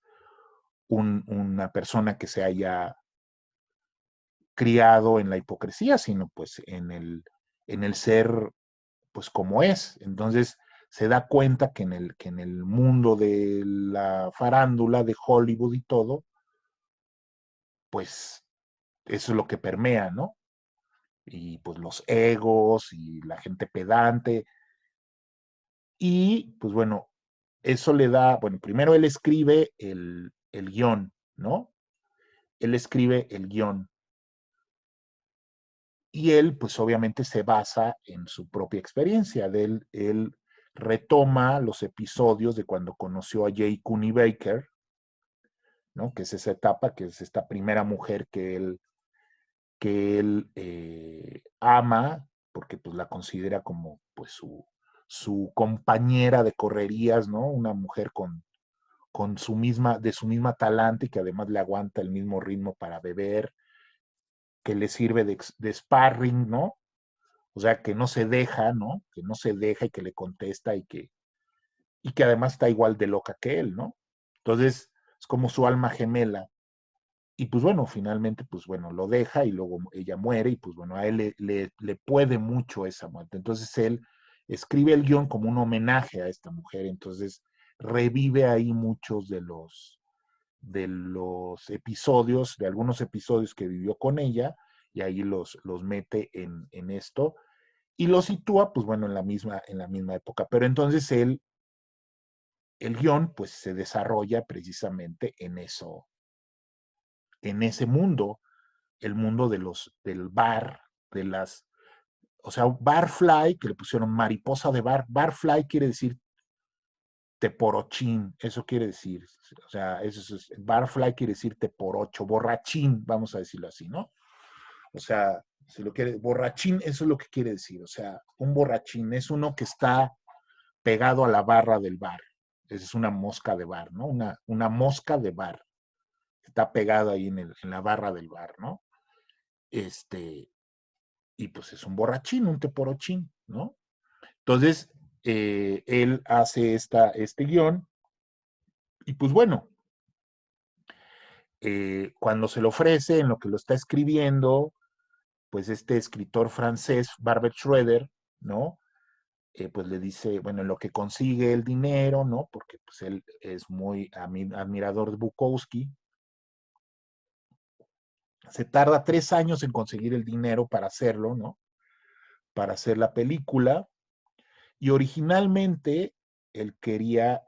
una persona que se haya criado en la hipocresía, sino pues en el ser pues como es. Entonces se da cuenta que en el mundo de la farándula, de Hollywood y todo, pues eso es lo que permea, ¿no? Y pues los egos y la gente pedante. Y pues bueno, eso le da, bueno, primero él escribe el guión, ¿no? Él escribe el guión. Y él, pues obviamente se basa en su propia experiencia. Él retoma los episodios de cuando conoció a Jay Cooney Baker, ¿no? Que es esa etapa, que es esta primera mujer que él ama, porque pues la considera como pues su compañera de correrías, ¿no? Una mujer con de su misma talante y que además le aguanta el mismo ritmo para beber, que le sirve de sparring, ¿no? O sea, que no se deja, ¿no? Que no se deja y que le contesta y que además está igual de loca que él, ¿no? Entonces, es como su alma gemela. Y pues bueno, finalmente, pues bueno, lo deja y luego ella muere y pues bueno, a él le puede mucho esa muerte. Entonces él escribe el guión como un homenaje a esta mujer, entonces revive ahí muchos de los episodios, de algunos episodios que vivió con ella y ahí los mete en esto y lo sitúa, pues bueno, en la misma época. Pero entonces el guión, pues se desarrolla precisamente en ese mundo, el mundo del bar, de las, o sea, barfly, que le pusieron mariposa de bar, barfly quiere decir teporochín, eso quiere decir, o sea, barfly quiere decir teporocho, borrachín, vamos a decirlo así, ¿no? O sea, si lo quiere, borrachín, eso es lo que quiere decir, o sea, un borrachín es uno que está pegado a la barra del bar. Esa es una mosca de bar, ¿no? Una mosca de bar. Está pegada ahí en la barra del bar, ¿no? Este, y pues es un borrachín, un teporochín, ¿no? Entonces, él hace este guión y pues bueno, cuando se lo ofrece, en lo que lo está escribiendo, pues este escritor francés, Barbet Schroeder, ¿no? Pues le dice, bueno, en lo que consigue el dinero, ¿no? Porque pues él es muy admirador de Bukowski. Se tarda 3 años en conseguir el dinero para hacerlo, ¿no? Para hacer la película. Y originalmente él quería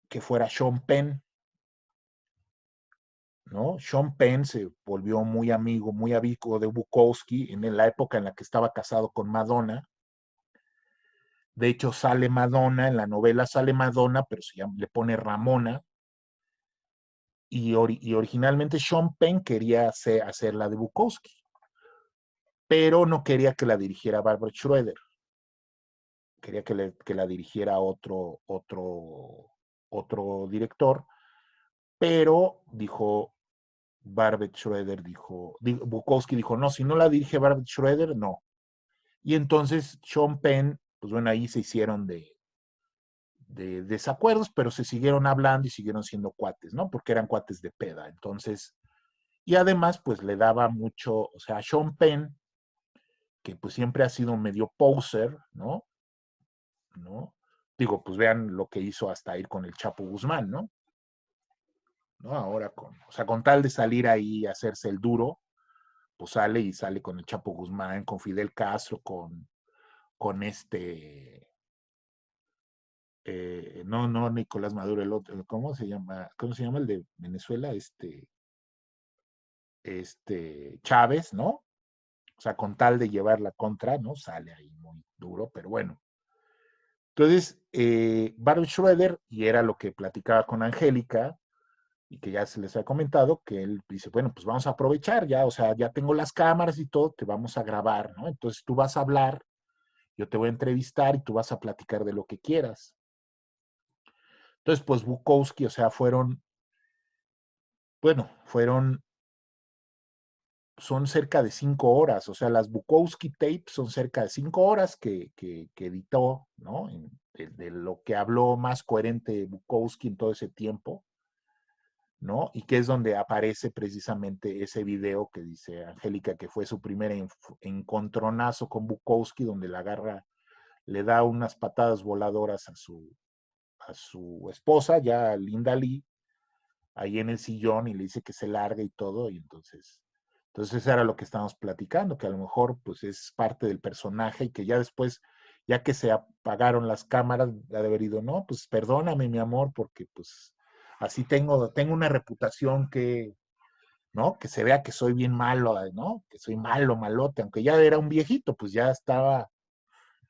que fuera Sean Penn, ¿no? Sean Penn se volvió muy amigo de Bukowski en la época en la que estaba casado con Madonna. De hecho, sale Madonna, en la novela sale Madonna, pero le pone Ramona. Y originalmente Sean Penn quería hacer la de Bukowski, pero no quería que la dirigiera Barbara Schroeder. Quería que la dirigiera otro director, pero dijo Barbet Schroeder, Bukowski dijo, no, si no la dirige Barbet Schroeder, no. Y entonces Sean Penn, pues bueno, ahí se hicieron de desacuerdos, pero se siguieron hablando y siguieron siendo cuates, ¿no? Porque eran cuates de peda. Entonces, y además, pues le daba mucho, o sea, Sean Penn, que pues siempre ha sido medio poser, ¿no? ¿No? Digo, pues vean lo que hizo hasta ir con el Chapo Guzmán, ¿no? ¿No? Ahora o sea, con tal de salir ahí y hacerse el duro, pues sale con el Chapo Guzmán, con Fidel Castro, con no, Nicolás Maduro, el otro, ¿cómo se llama? ¿Cómo se llama el de Venezuela? Chávez, ¿no? O sea, con tal de llevar la contra, ¿no? Sale ahí muy duro, pero bueno. Entonces, Baruch Schroeder, y era lo que platicaba con Angélica, y que ya se les ha comentado, que él dice, bueno, pues vamos a aprovechar ya, o sea, ya tengo las cámaras y todo, te vamos a grabar, ¿no? Entonces tú vas a hablar, yo te voy a entrevistar y tú vas a platicar de lo que quieras. Entonces, pues Bukowski, o sea, son cerca de 5 horas, o sea, las Bukowski tapes son cerca de 5 horas que editó, ¿no? De lo que habló más coherente Bukowski en todo ese tiempo, ¿no? Y que es donde aparece precisamente ese video que dice Angélica que fue su primer encontronazo con Bukowski, donde la agarra, le da unas patadas voladoras a su esposa, ya Linda Lee, ahí en el sillón y le dice que se larga y todo, y entonces Entonces era lo que estábamos platicando, que a lo mejor pues es parte del personaje y que ya después, ya que se apagaron las cámaras, ha de haber ido, no, pues perdóname mi amor, porque pues así tengo una reputación que, ¿no? Que se vea que soy bien malo, ¿no? Que soy malo, malote, aunque ya era un viejito, pues ya estaba,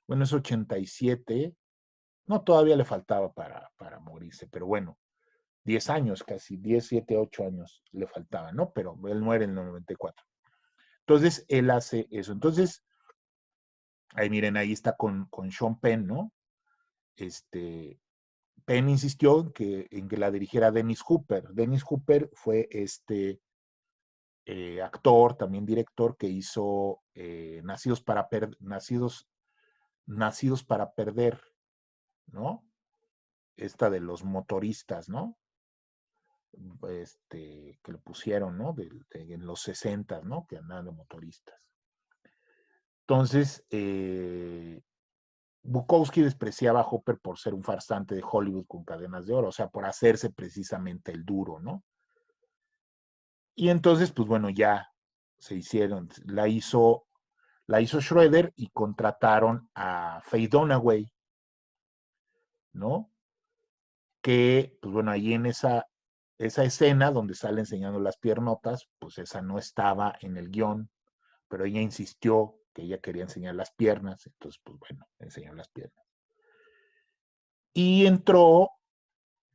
bueno, es 87, no, todavía le faltaba para morirse, pero bueno, 10 años casi, 10 7 8 años le faltaban, ¿no? Pero él muere en el 94. Entonces, él hace eso. Entonces, ahí miren, ahí está con Sean Penn, ¿no? Este, Penn insistió en que la dirigiera Dennis Hopper. Dennis Hopper fue actor, también director, que hizo Nacidos para Perder, ¿no? Esta de los motoristas, ¿no? Que le pusieron, ¿no? En los 60, ¿no? Que andaban de motoristas. Entonces, Bukowski despreciaba a Hopper por ser un farsante de Hollywood con cadenas de oro, o sea, por hacerse precisamente el duro, ¿no? Y entonces, pues bueno, ya se hicieron, la hizo Schroeder y contrataron a Faye Dunaway, ¿no? Que, pues bueno, ahí en esa escena donde sale enseñando las piernotas, pues esa no estaba en el guión, pero ella insistió que ella quería enseñar las piernas, entonces, pues bueno, enseñó las piernas. Y entró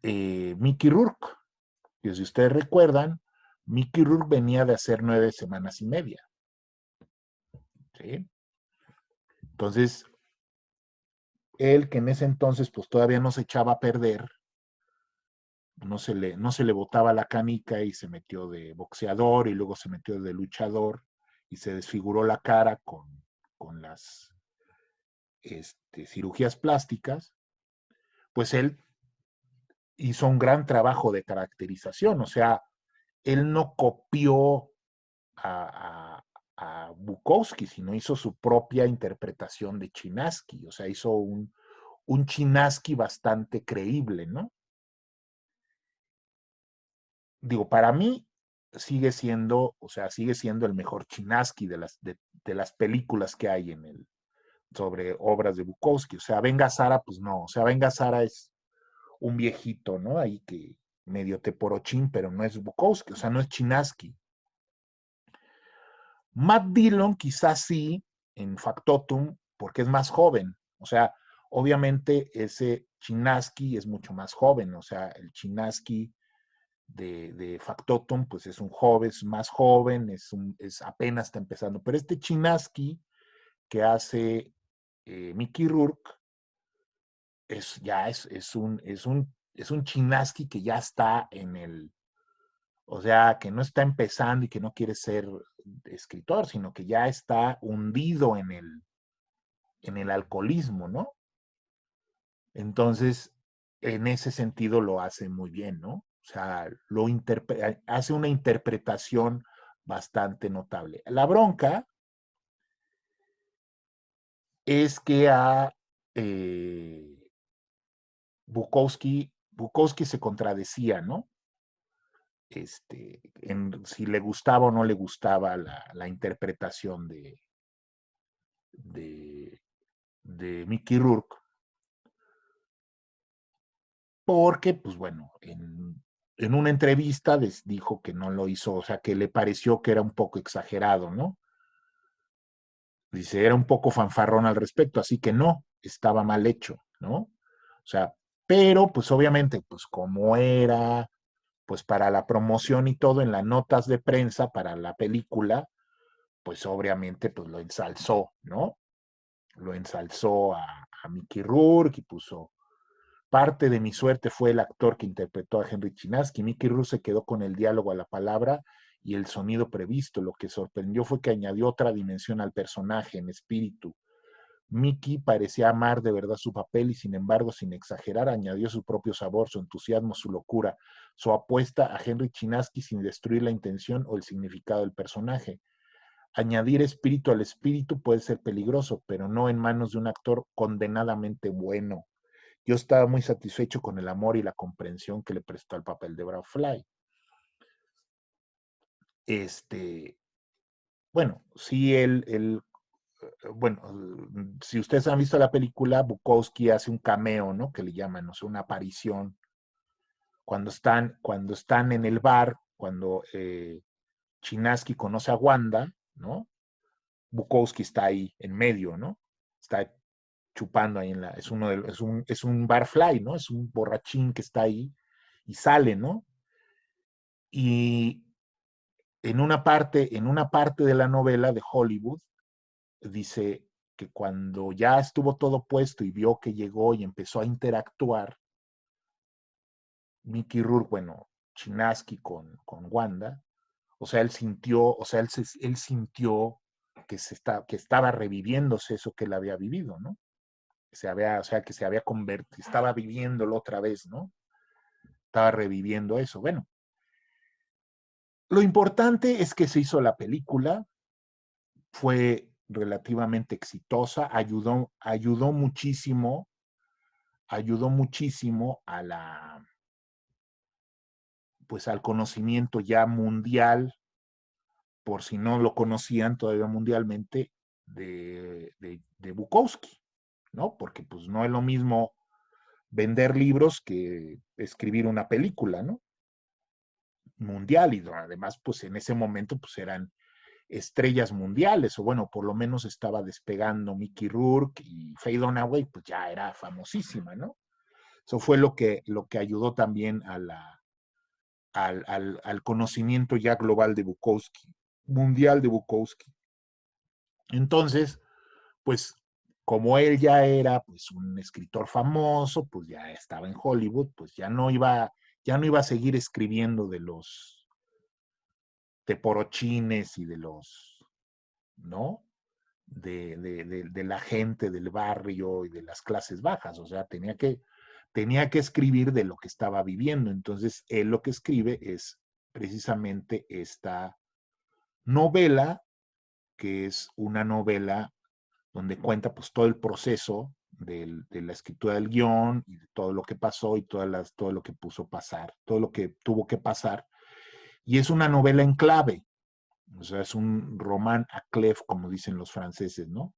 Mickey Rourke, que si ustedes recuerdan, Mickey Rourke venía de hacer 9 semanas y media, ¿sí? Entonces, él que en ese entonces pues todavía no se echaba a perder, no se le botaba la canica y se metió de boxeador y luego se metió de luchador y se desfiguró la cara con las cirugías plásticas, pues él hizo un gran trabajo de caracterización, o sea, él no copió a Bukowski, sino hizo su propia interpretación de Chinaski, o sea, hizo un Chinaski bastante creíble, ¿no? Digo, para mí sigue siendo el mejor Chinaski de las películas que hay sobre obras de Bukowski. O sea, Venga Sara, pues no, o sea, Venga Sara es un viejito, ¿no? Ahí que medio teporochín, pero no es Bukowski, o sea, no es Chinaski. Matt Dillon quizás sí, en Factotum, porque es más joven. O sea, obviamente ese Chinaski es mucho más joven. O sea, el Chinaski de Factotum, pues es un joven, es más joven, apenas está empezando. Pero este Chinaski que hace Mickey Rourke es un Chinaski que ya está o sea, que no está empezando y que no quiere ser escritor, sino que ya está hundido en el alcoholismo, ¿no? Entonces, en ese sentido lo hace muy bien, ¿no? O sea, hace una interpretación bastante notable. La bronca es que a Bukowski se contradecía, ¿no? Si le gustaba o no le gustaba la interpretación de, de Mickey Rourke, porque, pues bueno, en una entrevista dijo que no lo hizo, o sea, que le pareció que era un poco exagerado, ¿no? Dice, era un poco fanfarrón al respecto, así que no, estaba mal hecho, ¿no? O sea, pero pues obviamente, pues como era, pues para la promoción y todo en las notas de prensa para la película, pues obviamente pues lo ensalzó, ¿no? Lo ensalzó a Mickey Rourke y puso, parte de mi suerte fue el actor que interpretó a Henry Chinaski. Mickey Rourke se quedó con el diálogo a la palabra y el sonido previsto. Lo que sorprendió fue que añadió otra dimensión al personaje en espíritu. Mickey parecía amar de verdad su papel y sin embargo, sin exagerar, añadió su propio sabor, su entusiasmo, su locura, su apuesta a Henry Chinaski sin destruir la intención o el significado del personaje. Añadir espíritu al espíritu puede ser peligroso, pero no en manos de un actor condenadamente bueno. Yo estaba muy satisfecho con el amor y la comprensión que le prestó al papel de Brad Fly. bueno, sí, bueno, si ustedes han visto la película, Bukowski hace un cameo, ¿no? Que le llaman, o sea, una aparición. Cuando están en el bar, cuando Chinaski conoce a Wanda, ¿no? Bukowski está ahí en medio, ¿no? Está chupando ahí es un barfly, ¿no? Es un borrachín que está ahí y sale, ¿no? Y en una parte de la novela de Hollywood, dice que cuando ya estuvo todo puesto y vio que llegó y empezó a interactuar, Mickey Rourke, bueno, Chinaski con Wanda, o sea, él sintió, o sea, él sintió que estaba reviviéndose eso que él había vivido, ¿no? O sea, que se había convertido, estaba viviéndolo otra vez, ¿no? Estaba reviviendo eso. Bueno, lo importante es que se hizo la película, fue relativamente exitosa, ayudó muchísimo a pues al conocimiento ya mundial, por si no lo conocían todavía mundialmente, de Bukowski, ¿no? Porque pues no es lo mismo vender libros que escribir una película, ¿no? Mundial, y además pues en ese momento pues eran estrellas mundiales, o bueno, por lo menos estaba despegando Mickey Rourke, y Faye Dunaway pues ya era famosísima, ¿no? Eso fue lo que ayudó también al conocimiento ya global de Bukowski, mundial de Bukowski. Entonces, pues como él ya era pues un escritor famoso, pues ya estaba en Hollywood, pues ya no iba a seguir escribiendo de los teporochines y de los, ¿no? De la gente del barrio y de las clases bajas, o sea, tenía que escribir de lo que estaba viviendo. Entonces, él lo que escribe es precisamente esta novela, que es una novela donde cuenta pues todo el proceso de la escritura del guión y de todo lo que pasó y todo lo que puso pasar, todo lo que tuvo que pasar. Y es una novela en clave, o sea, es un román à clef, como dicen los franceses, ¿no?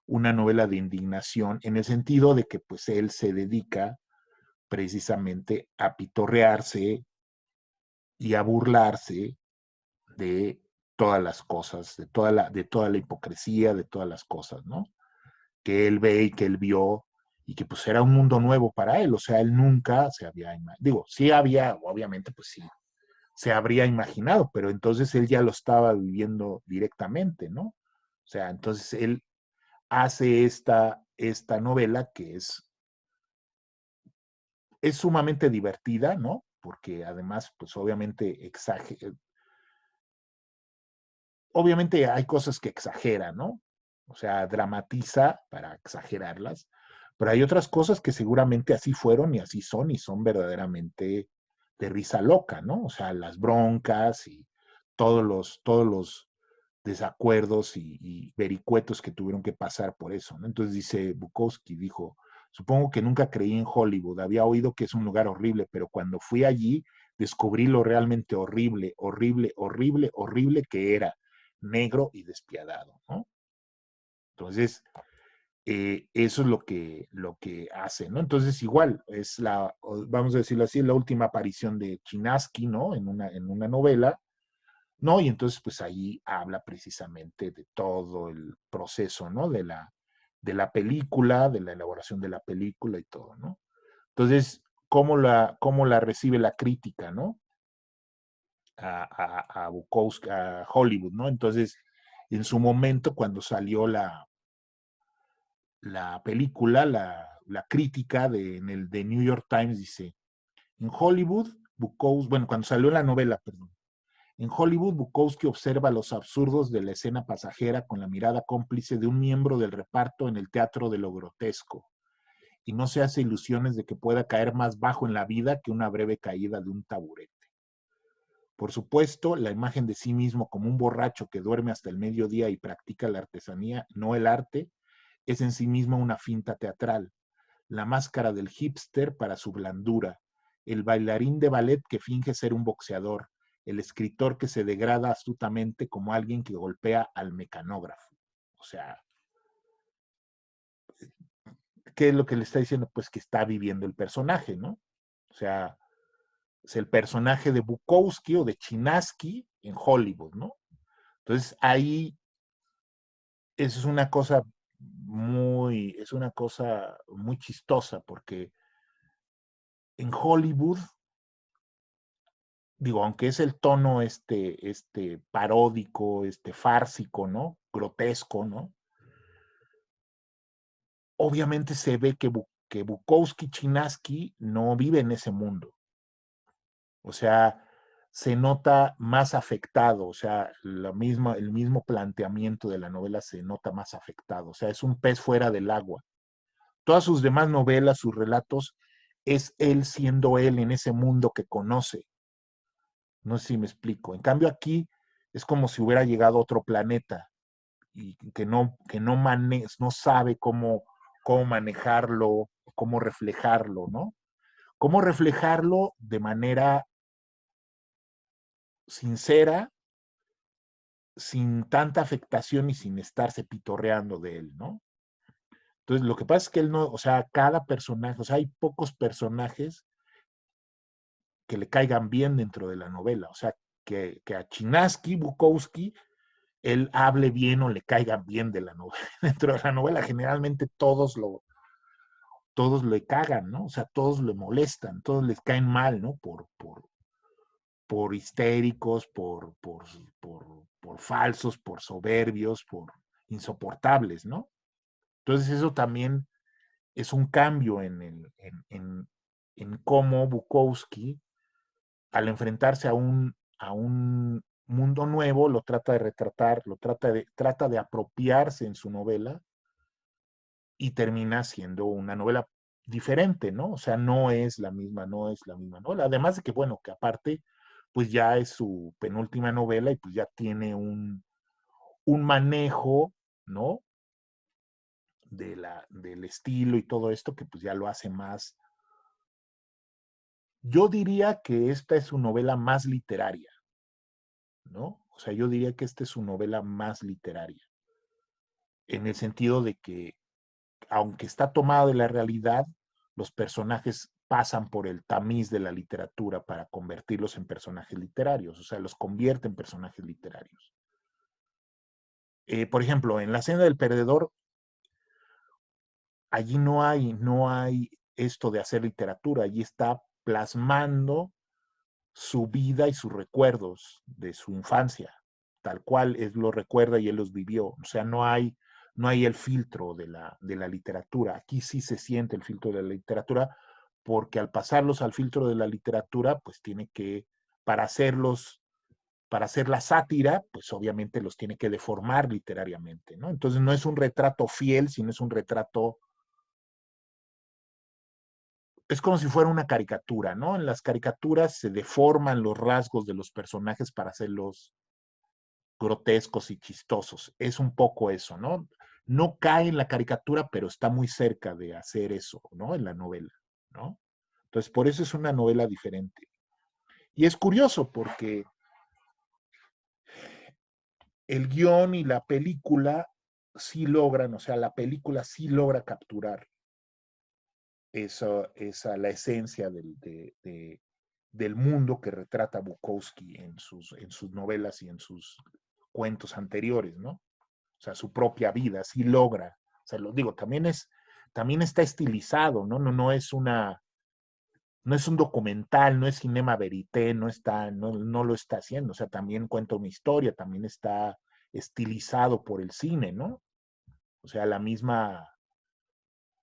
Una novela de indignación, en el sentido de que pues él se dedica precisamente a pitorrearse y a burlarse de todas las cosas, de toda la hipocresía, de todas las cosas, ¿no? Que él ve y que él vio, y que pues era un mundo nuevo para él, o sea, él nunca se había imaginado, digo, sí había, obviamente, pues sí, se habría imaginado, pero entonces él ya lo estaba viviendo directamente, ¿no? O sea, entonces él hace esta novela que es sumamente divertida, ¿no? Porque además, pues obviamente hay cosas que exagera, ¿no? O sea, dramatiza para exagerarlas, pero hay otras cosas que seguramente así fueron y son verdaderamente de risa loca, ¿no? O sea, las broncas y todos los desacuerdos y vericuetos que tuvieron que pasar por eso, ¿no? Entonces dice Bukowski, dijo, supongo que nunca creí en Hollywood, había oído que es un lugar horrible, pero cuando fui allí descubrí lo realmente horrible, horrible, horrible, horrible que era, negro y despiadado, ¿no? Entonces, eso es lo que hace, ¿no? Entonces, igual, vamos a decirlo así, la última aparición de Chinaski, ¿no? En una novela, ¿no? Y entonces, pues ahí habla precisamente de todo el proceso, ¿no? De la película, de la elaboración de la película y todo, ¿no? Entonces, cómo la recibe la crítica, ¿no? A Bukowski, a Hollywood, ¿no? Entonces, en su momento, cuando salió la película, la crítica en el de New York Times dice, en Hollywood, Bukowski, bueno, cuando salió la novela, perdón, en Hollywood, Bukowski observa los absurdos de la escena pasajera con la mirada cómplice de un miembro del reparto en el teatro de lo grotesco, y no se hace ilusiones de que pueda caer más bajo en la vida que una breve caída de un taburete. Por supuesto, la imagen de sí mismo como un borracho que duerme hasta el mediodía y practica la artesanía, no el arte, es en sí misma una finta teatral, la máscara del hipster para su blandura, el bailarín de ballet que finge ser un boxeador, el escritor que se degrada astutamente como alguien que golpea al mecanógrafo. O sea, ¿qué es lo que le está diciendo? Pues que está viviendo el personaje, ¿no? O sea, es el personaje de Bukowski o de Chinaski en Hollywood, ¿no? Entonces ahí eso es una cosa muy chistosa porque en Hollywood, digo, aunque es el tono paródico, fársico, ¿no? Grotesco, ¿no? Obviamente se ve que Bukowski Chinaski no vive en ese mundo. O sea, se nota más afectado, o sea, el mismo planteamiento de la novela se nota más afectado, o sea, es un pez fuera del agua. Todas sus demás novelas, sus relatos, es él siendo él en ese mundo que conoce. No sé si me explico. En cambio aquí es como si hubiera llegado a otro planeta y no sabe cómo manejarlo, cómo reflejarlo, ¿no? Cómo reflejarlo de manera sincera, sin tanta afectación y sin estarse pitorreando de él, ¿no? Entonces, lo que pasa es que él no, o sea, cada personaje, o sea, hay pocos personajes que le caigan bien dentro de la novela, o sea, que a Chinaski, Bukowski, él hable bien o le caigan bien de la novela. Dentro de la novela, generalmente todos le cagan, ¿no? O sea, todos le molestan, todos les caen mal, ¿no? Por histéricos, por falsos, por soberbios, por insoportables, ¿no? Entonces eso también es un cambio en cómo Bukowski, al enfrentarse a un mundo nuevo, lo trata de retratar, trata de apropiarse en su novela y termina siendo una novela diferente, ¿no? O sea, no es la misma novela. Además de que, bueno, que aparte, pues ya es su penúltima novela y pues ya tiene un manejo, ¿no? Del estilo y todo esto que pues ya lo hace más. Yo diría que esta es su novela más literaria, ¿no? O sea, yo diría que esta es su novela más literaria, en el sentido de que, aunque está tomado de la realidad, los personajes pasan por el tamiz de la literatura para convertirlos en personajes literarios, o sea, los convierte en personajes literarios. Por ejemplo, en La Senda del Perdedor, allí no hay esto de hacer literatura, allí está plasmando su vida y sus recuerdos de su infancia, tal cual él lo recuerda y él los vivió. O sea, no hay el filtro de la literatura. Aquí sí se siente el filtro de la literatura, porque al pasarlos al filtro de la literatura, pues tiene que, para hacerlos, para hacer la sátira, pues obviamente los tiene que deformar literariamente, ¿no? Entonces no es un retrato fiel, sino es un retrato, es como si fuera una caricatura, ¿no? En las caricaturas se deforman los rasgos de los personajes para hacerlos grotescos y chistosos. Es un poco eso, ¿no? No cae en la caricatura, pero está muy cerca de hacer eso, ¿no? En la novela, ¿no? Entonces, por eso es una novela diferente. Y es curioso porque el guión y la película sí logran, o sea, la película sí logra capturar la esencia del mundo que retrata Bukowski en sus novelas y en sus cuentos anteriores, ¿no? O sea, su propia vida, sí logra. O sea, lo digo, también está estilizado, ¿no? No es un documental, no es cinema verité, no lo está haciendo. O sea, también cuenta una historia, también está estilizado por el cine, ¿no? O sea,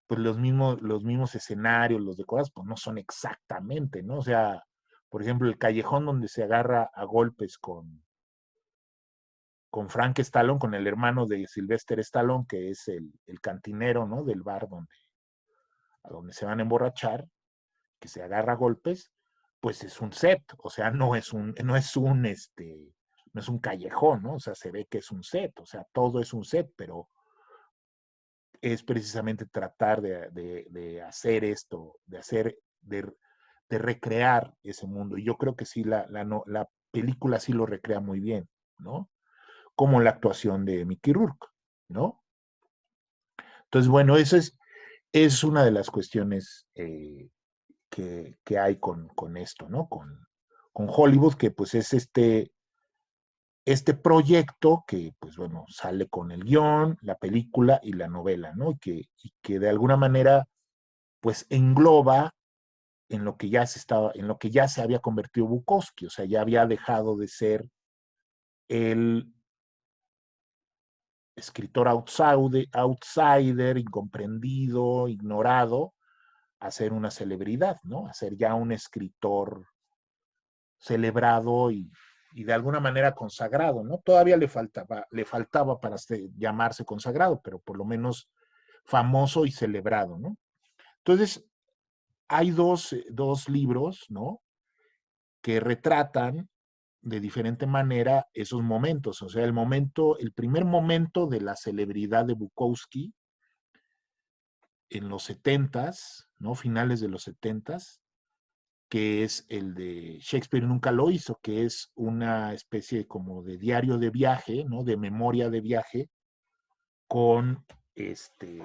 pues los mismos escenarios, los decorados, pues no son exactamente, ¿no? O sea, por ejemplo, el callejón donde se agarra a golpes con Frank Stallone, con el hermano de Sylvester Stallone, que es el cantinero, ¿no? Del bar a donde se van a emborrachar, que se agarra a golpes, pues es un set, o sea, no es un callejón, ¿no? O sea, se ve que es un set, o sea, todo es un set, pero es precisamente tratar de hacer esto, de recrear ese mundo. Y yo creo que sí, película sí lo recrea muy bien, ¿no? Como la actuación de Mickey Rourke, ¿no? Entonces, bueno, es una de las cuestiones que hay con esto, ¿no? Con Hollywood, que pues es este proyecto que, pues bueno, sale con el guión, la película y la novela, ¿no? Y que de alguna manera, pues engloba en lo que ya se estaba, en lo que ya se había convertido Bukowski, o sea, ya había dejado de ser el escritor outsider, incomprendido, ignorado, a ser una celebridad, ¿no? A ser ya un escritor celebrado y de alguna manera consagrado, ¿no? Todavía le faltaba para llamarse consagrado, pero por lo menos famoso y celebrado, ¿no? Entonces, hay dos libros, ¿no? Que retratan de diferente manera esos momentos. O sea, el primer momento de la celebridad de Bukowski en los setentas, ¿no? Finales de los setentas, que es el de Shakespeare nunca lo hizo, que es una especie como de diario de viaje, ¿no? De memoria de viaje con este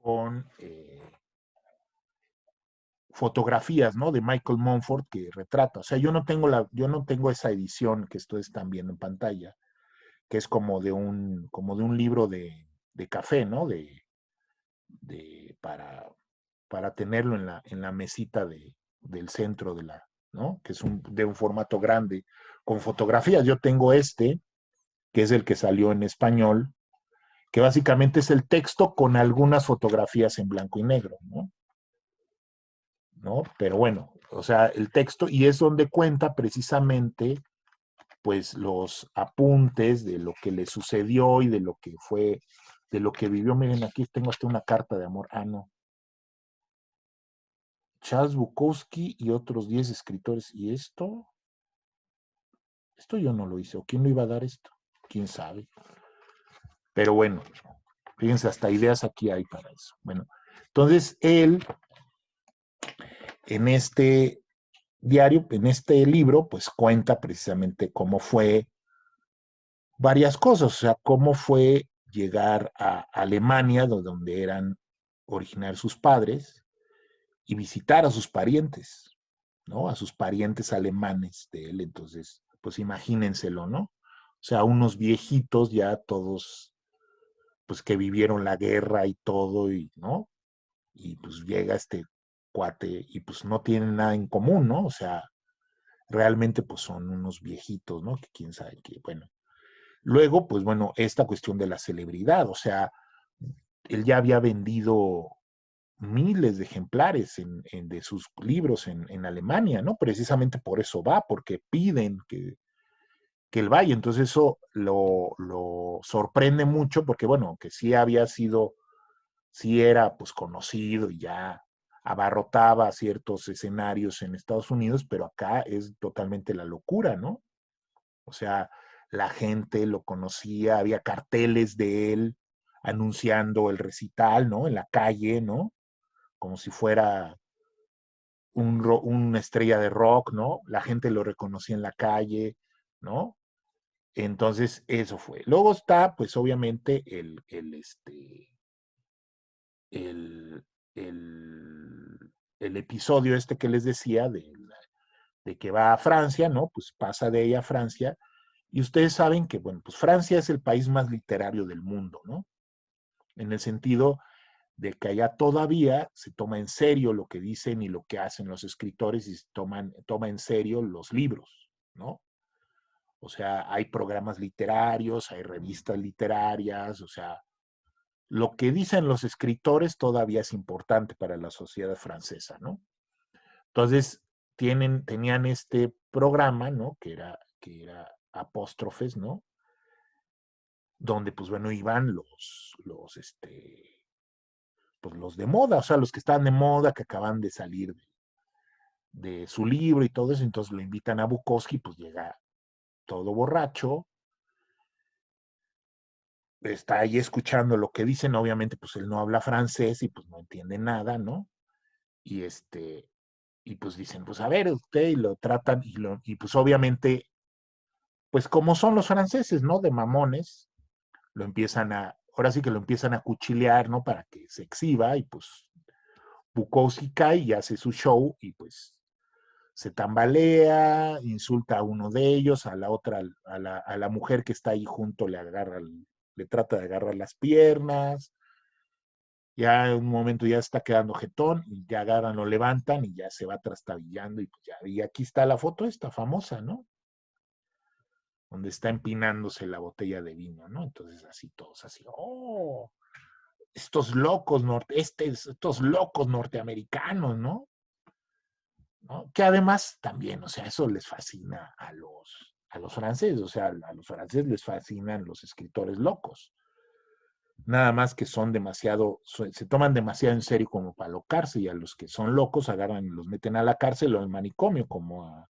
con fotografías, ¿no? De Michael Montfort que retrata. O sea, yo no tengo esa edición que ustedes están viendo en pantalla, que es como de un libro de café, ¿no? De, para tenerlo en la mesita del centro ¿no? Que es de un formato grande, con fotografías. Yo tengo que es el que salió en español, que básicamente es el texto con algunas fotografías en blanco y negro, ¿no? ¿No? Pero bueno, o sea, el texto, y es donde cuenta precisamente, pues, los apuntes de lo que le sucedió y de lo que fue, de lo que vivió. Miren, aquí tengo hasta una carta de amor. Ah, no. Charles Bukowski y otros 10 escritores. ¿Y esto? Esto yo no lo hice. ¿O quién lo iba a dar esto? ¿Quién sabe? Pero bueno, fíjense, hasta ideas aquí hay para eso. Bueno, entonces él, en este diario, en este libro, pues cuenta precisamente cómo fue varias cosas, o sea, cómo fue llegar a Alemania, donde eran originarios sus padres, y visitar a sus parientes, ¿no? A sus parientes alemanes de él. Entonces, pues imagínenselo, ¿no? O sea, unos viejitos ya todos, pues que vivieron la guerra y todo, y, ¿no? Y pues llega este cuate y pues no tienen nada en común, ¿no? O sea, realmente pues son unos viejitos, ¿no? Que quién sabe qué, bueno. Luego, pues bueno, esta cuestión de la celebridad, o sea, él ya había vendido miles de ejemplares de sus libros en Alemania, ¿no? Precisamente por eso va, porque piden que él vaya. Entonces eso lo sorprende mucho porque, bueno, que sí era pues conocido y ya abarrotaba ciertos escenarios en Estados Unidos, pero acá es totalmente la locura, ¿no? O sea, la gente lo conocía, había carteles de él anunciando el recital, ¿no? En la calle, ¿no? Como si fuera una estrella de rock, ¿no? La gente lo reconocía en la calle, ¿no? Entonces, eso fue. Luego está, pues, obviamente, el, el episodio que les decía de que va a Francia, ¿no? Pues pasa de ella a Francia. Y ustedes saben que, bueno, pues Francia es el país más literario del mundo, ¿no? En el sentido de que allá todavía se toma en serio lo que dicen y lo que hacen los escritores y se toma en serio los libros, ¿no? O sea, hay programas literarios, hay revistas literarias, o sea, lo que dicen los escritores todavía es importante para la sociedad francesa, ¿no? Entonces, tenían este programa, ¿no? Que era Apóstrofes, ¿no? Donde, pues bueno, iban pues los de moda, o sea, los que estaban de moda, que acaban de salir de su libro y todo eso, entonces lo invitan a Bukowski, pues llega todo borracho, está ahí escuchando lo que dicen, obviamente, pues él no habla francés y pues no entiende nada, ¿no? Y y pues dicen, pues a ver, usted, y lo tratan, y pues obviamente, pues como son los franceses, ¿no? De mamones, lo empiezan ahora sí que lo empiezan a cuchilear, ¿no? Para que se exhiba, y pues Bukowski cae y hace su show, y pues se tambalea, insulta a uno de ellos, a la otra, a la mujer que está ahí junto, le trata de agarrar las piernas, ya en un momento ya está quedando jetón, y ya agarran, lo levantan y ya se va trastabillando, y pues ya, y aquí está la foto esta famosa, ¿no? Donde está empinándose la botella de vino, ¿no? Entonces así todos así, oh, estos locos norteamericanos, ¿no? Que además también, o sea, eso les fascina a los franceses, o sea, a los franceses les fascinan los escritores locos. Nada más que son demasiado, se toman demasiado en serio como para locarse, y a los que son locos agarran y los meten a la cárcel o al manicomio, como a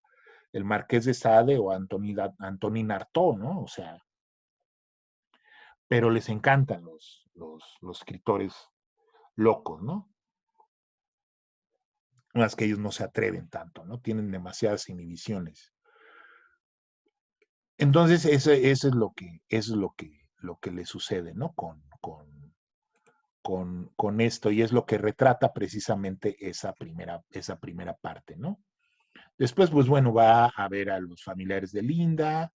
el Marqués de Sade o a Antonin Artaud, ¿no? O sea, pero les encantan los escritores locos, ¿no? Más que ellos no se atreven tanto, ¿no? Tienen demasiadas inhibiciones. Entonces, eso es lo que le sucede, ¿no? Con esto, y es lo que retrata precisamente esa primera parte, ¿no? Después, pues bueno, va a ver a los familiares de Linda,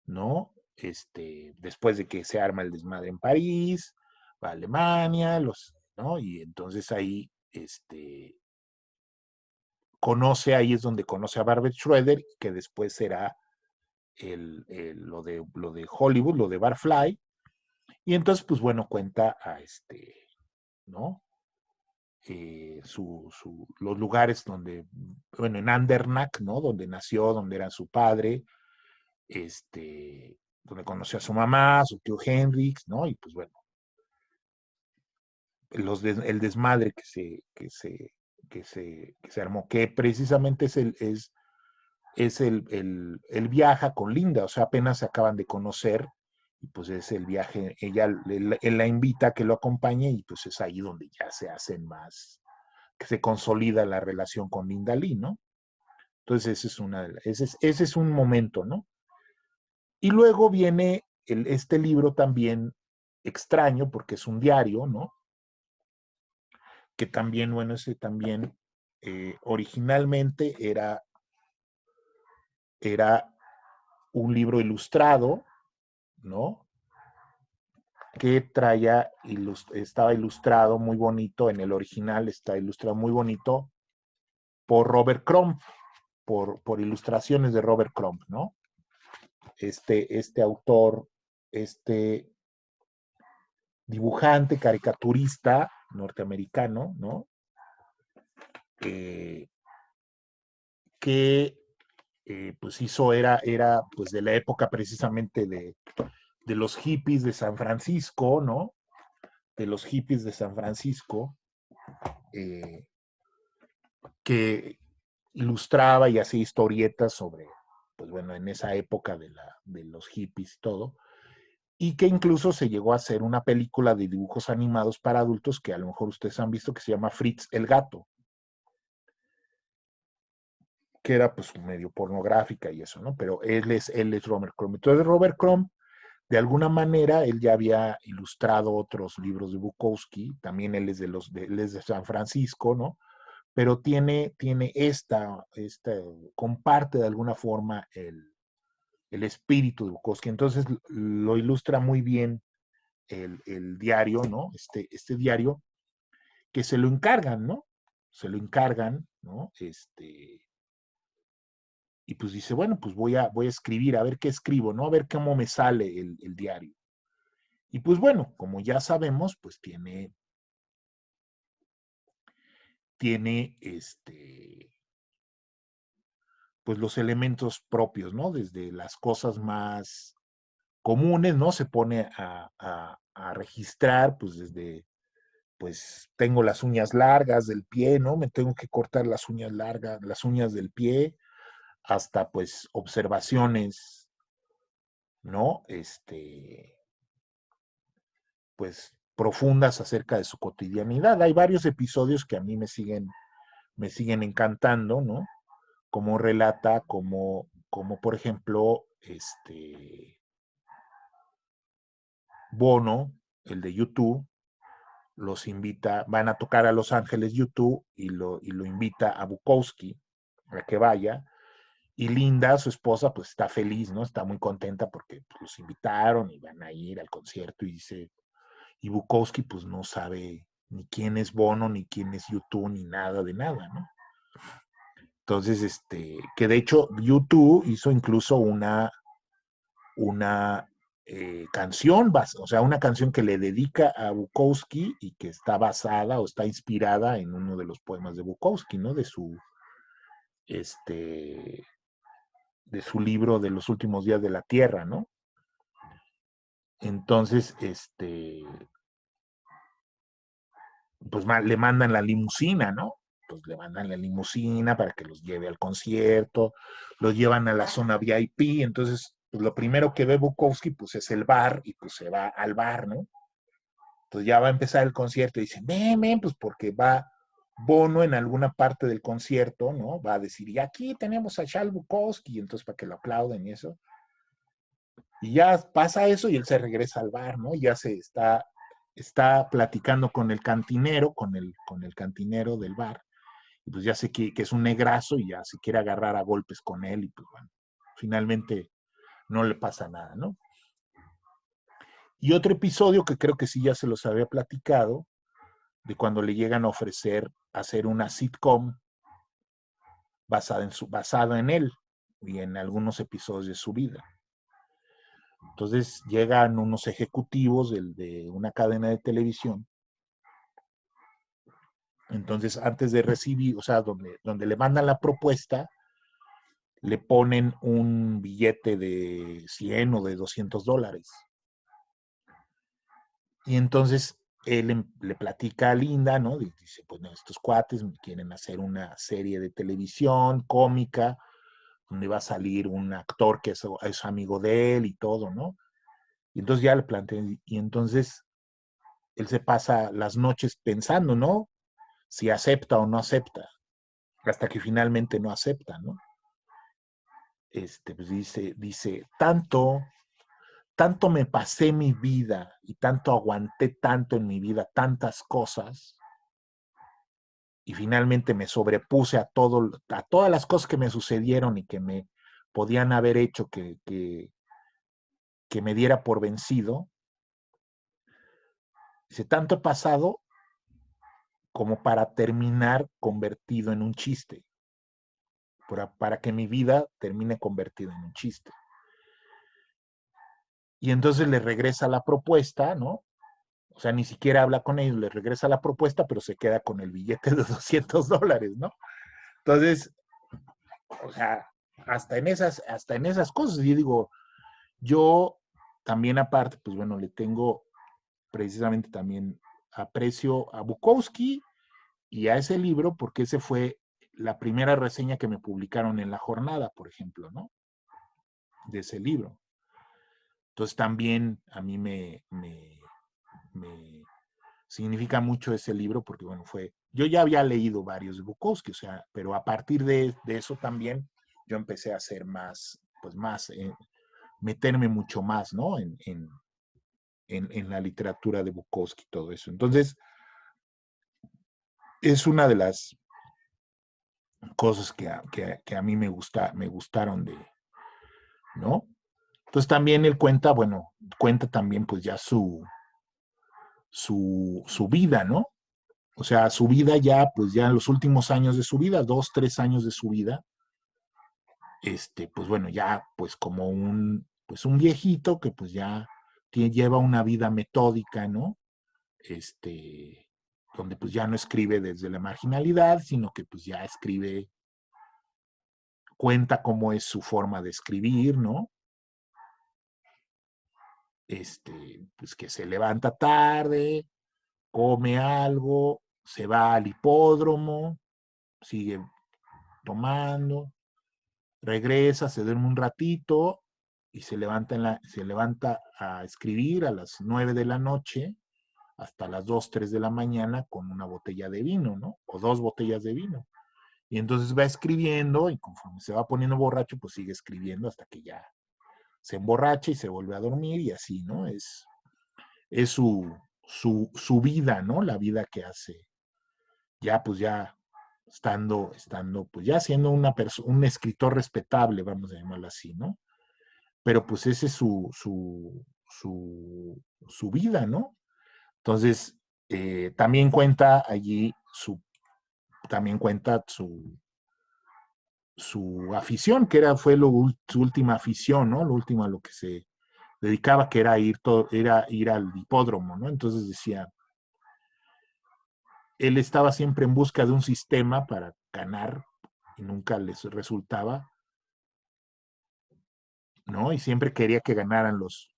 ¿no? Después de que se arma el desmadre en París, va a Alemania, ¿no? Y entonces ahí, ahí es donde conoce a Barbet Schroeder, que después será lo de Hollywood, lo de Barfly, y entonces, pues bueno, cuenta ¿no? Los lugares donde, bueno, en Andernach, ¿no? Donde nació, donde era su padre, donde conoció a su mamá, a su tío Henrik, ¿no? Y pues bueno, el desmadre que se armó, que precisamente él viaja con Linda, o sea, apenas se acaban de conocer, y pues es el viaje, él la invita a que lo acompañe, y pues es ahí donde ya se hacen más, que se consolida la relación con Linda Lee, ¿no? Entonces ese es un momento, ¿no? Y luego viene este libro también extraño, porque es un diario, ¿no? Que también, bueno, ese también originalmente era un libro ilustrado, ¿no? Que estaba ilustrado muy bonito, en el original está ilustrado muy bonito por Robert Crumb, por ilustraciones de Robert Crumb, ¿no? Este autor, este dibujante, caricaturista norteamericano, ¿no? Eh, que pues era pues de la época precisamente de los hippies de San Francisco, ¿no? De los hippies de San Francisco, eh, que ilustraba y hacía historietas sobre, pues bueno, en esa época de los hippies y todo, y que incluso se llegó a hacer una película de dibujos animados para adultos que a lo mejor ustedes han visto, que se llama Fritz el Gato, que era pues medio pornográfica y eso, ¿no? Pero él es Robert Crumb. Entonces Robert Crumb, de alguna manera, él ya había ilustrado otros libros de Bukowski, también él es de San Francisco, ¿no? Pero tiene comparte de alguna forma el espíritu de Bukowski. Entonces lo ilustra muy bien el diario, ¿no? Este diario, que se lo encargan, ¿no? Se lo encargan, ¿no? Y pues dice, bueno, pues voy a escribir, a ver qué escribo, ¿no? A ver cómo me sale el diario. Y pues bueno, como ya sabemos, pues tiene pues los elementos propios, ¿no? Desde las cosas más comunes, ¿no? Se pone a registrar, pues desde, pues tengo las uñas largas del pie, ¿no? Me tengo que cortar las uñas largas, las uñas del pie, hasta pues observaciones, ¿no? Pues profundas acerca de su cotidianidad. Hay varios episodios que a mí me siguen me siguen encantando, ¿no? Como relata, como por ejemplo, Bono, el de YouTube, los invita, van a tocar a Los Ángeles YouTube y lo invita a Bukowski a que vaya. Y Linda, su esposa, pues está feliz, ¿no? Está muy contenta porque pues, los invitaron y van a ir al concierto y dice, y Bukowski pues no sabe ni quién es Bono, ni quién es YouTube, ni nada de nada, ¿no? Entonces, que de hecho YouTube hizo incluso una canción, o sea, una canción que le dedica a Bukowski y que está basada o está inspirada en uno de los poemas de Bukowski, ¿no? Este, de su libro de los últimos días de la Tierra, ¿no? Entonces, pues le mandan la limusina, ¿no? Pues le mandan la limusina para que los lleve al concierto, los llevan a la zona VIP, entonces pues lo primero que ve Bukowski pues es el bar y pues se va al bar, ¿no? Entonces ya va a empezar el concierto y dicen, ven, pues porque va Bono en alguna parte del concierto, ¿no? Va a decir, y aquí tenemos a Charles Bukowski, y entonces para que lo aplauden y eso. Y ya pasa eso y él se regresa al bar, ¿no? Y ya está platicando con el cantinero, con el cantinero del bar, y pues ya sé que es un negrazo y ya se quiere agarrar a golpes con él, y pues bueno, finalmente no le pasa nada, ¿no? Y otro episodio que creo que sí ya se los había platicado, de cuando le llegan a ofrecer hacer una sitcom basada en él y en algunos episodios de su vida. Entonces llegan unos ejecutivos de una cadena de televisión. Entonces, antes de recibir, o sea, donde le mandan la propuesta, le ponen un billete de 100 o de $200. Y entonces él le platica a Linda, ¿no? Dice, pues no, estos cuates quieren hacer una serie de televisión cómica, donde va a salir un actor que es amigo de él y todo, ¿no? Y entonces ya le plantean, y entonces él se pasa las noches pensando, ¿no? Si acepta o no acepta, hasta que finalmente no acepta, ¿no? Pues dice, tanto me pasé mi vida y tanto aguanté tanto en mi vida, tantas cosas, y finalmente me sobrepuse a todas las cosas que me sucedieron y que me podían haber hecho que me diera por vencido. Dice, tanto he pasado como para terminar convertido en un chiste, para que mi vida termine convertida en un chiste. Y entonces le regresa la propuesta, ¿no? O sea, ni siquiera habla con ellos, le regresa la propuesta, pero se queda con el billete de $200, ¿no? Entonces, o sea, hasta en esas cosas, yo digo, yo también aparte, pues bueno, le tengo precisamente también aprecio a Bukowski y a ese libro, porque ese fue la primera reseña que me publicaron en La Jornada, por ejemplo, ¿no? De ese libro. Entonces también a mí me significa mucho ese libro porque, bueno, yo ya había leído varios de Bukowski, o sea, pero a partir de eso también yo empecé a hacer más, pues más, meterme mucho más, ¿no? En la literatura de Bukowski y todo eso. Entonces, es una de las cosas que a mí me gustaron ¿no? Entonces también él cuenta, bueno, cuenta también pues ya su vida, ¿no? O sea, su vida ya, pues ya en los últimos años de su vida, 2, 3 años de su vida, pues bueno, ya pues como pues un viejito que pues ya lleva una vida metódica, ¿no? Donde pues ya no escribe desde la marginalidad, sino que pues ya escribe, cuenta cómo es su forma de escribir, ¿no? Pues que se levanta tarde, come algo, se va al hipódromo, sigue tomando, regresa, se duerme un ratito y se levanta a escribir a las 9 de la noche hasta las 2, 3 de la mañana con una botella de vino, ¿no? O 2 botellas de vino. Y entonces va escribiendo y conforme se va poniendo borracho, pues sigue escribiendo hasta que ya se emborracha y se vuelve a dormir y así, ¿no? Es su vida, ¿no? La vida que hace, ya pues ya estando pues ya siendo un escritor respetable, vamos a llamarlo así, ¿no? Pero pues ese es su vida, ¿no? Entonces, también cuenta allí también cuenta su afición, que fue su última afición, ¿no? Lo último a lo que se dedicaba, que era ir al hipódromo, ¿no? Entonces decía, él estaba siempre en busca de un sistema para ganar y nunca les resultaba, ¿no? Y siempre quería que ganaran los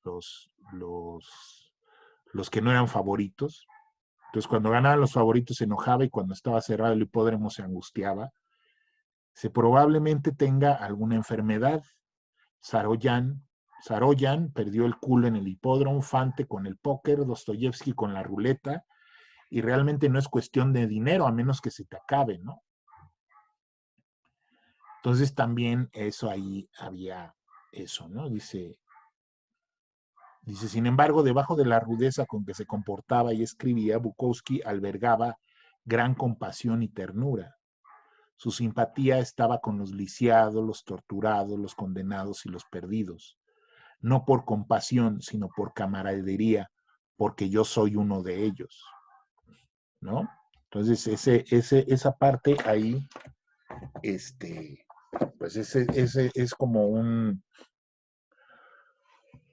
que no eran favoritos. Entonces, cuando ganaban los favoritos se enojaba y cuando estaba cerrado el hipódromo se angustiaba. Se probablemente tenga alguna enfermedad. Saroyan perdió el culo en el hipódromo, Fante con el póker, Dostoyevsky con la ruleta, y realmente no es cuestión de dinero, a menos que se te acabe, ¿no? Entonces también eso ahí había eso, ¿no? Dice, sin embargo, debajo de la rudeza con que se comportaba y escribía, Bukowski albergaba gran compasión y ternura. Su simpatía estaba con los lisiados, los torturados, los condenados y los perdidos. No por compasión, sino por camaradería, porque yo soy uno de ellos, ¿no? Entonces, esa parte ahí, pues ese es como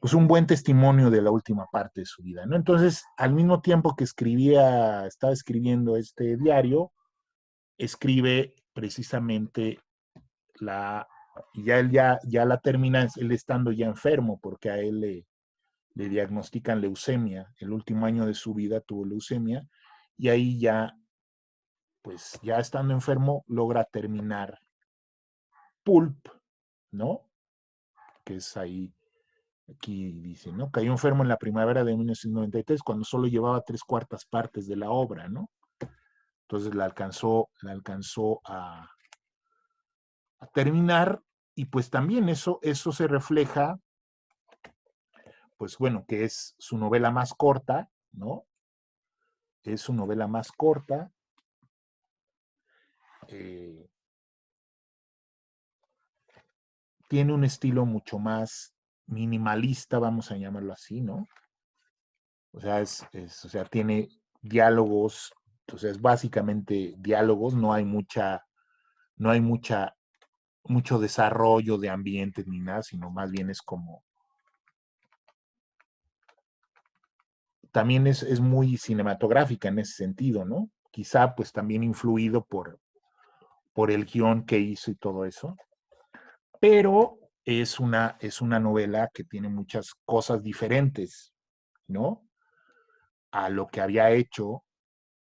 pues un buen testimonio de la última parte de su vida, ¿no? Entonces, al mismo tiempo que estaba escribiendo este diario, escribe precisamente y ya él ya la termina, él estando ya enfermo, porque a él le diagnostican leucemia, el último año de su vida tuvo leucemia, y ahí ya, pues ya estando enfermo, logra terminar Pulp, ¿no? Que es ahí. Aquí dice, ¿no? Cayó enfermo en la primavera de 1993 cuando solo llevaba 3/4 partes de la obra, ¿no? Entonces la alcanzó a terminar y pues también eso se refleja, pues bueno, que es su novela más corta, ¿no? Es su novela más corta. Eh, Tiene un estilo mucho más minimalista, vamos a llamarlo así, ¿no? O sea, o sea, tiene diálogos, o sea, es básicamente diálogos, no hay mucho desarrollo de ambientes ni nada, sino más bien es como, también es muy cinematográfica en ese sentido, ¿no? Quizá pues también influido por el guión que hizo y todo eso, pero es una novela que tiene muchas cosas diferentes, ¿no? A lo que había hecho,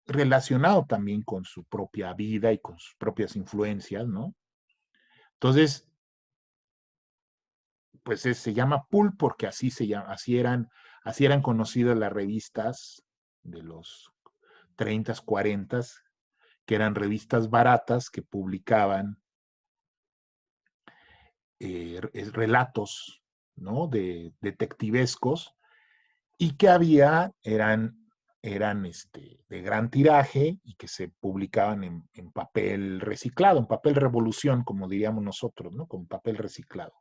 relacionado también con su propia vida y con sus propias influencias, ¿no? Entonces, pues se llama Pulp porque así eran conocidas las revistas de los 30, 40, que eran revistas baratas que publicaban relatos, ¿no? De detectivescos y que eran de gran tiraje y que se publicaban en papel reciclado, en papel revolución, como diríamos nosotros, ¿no? Con papel reciclado.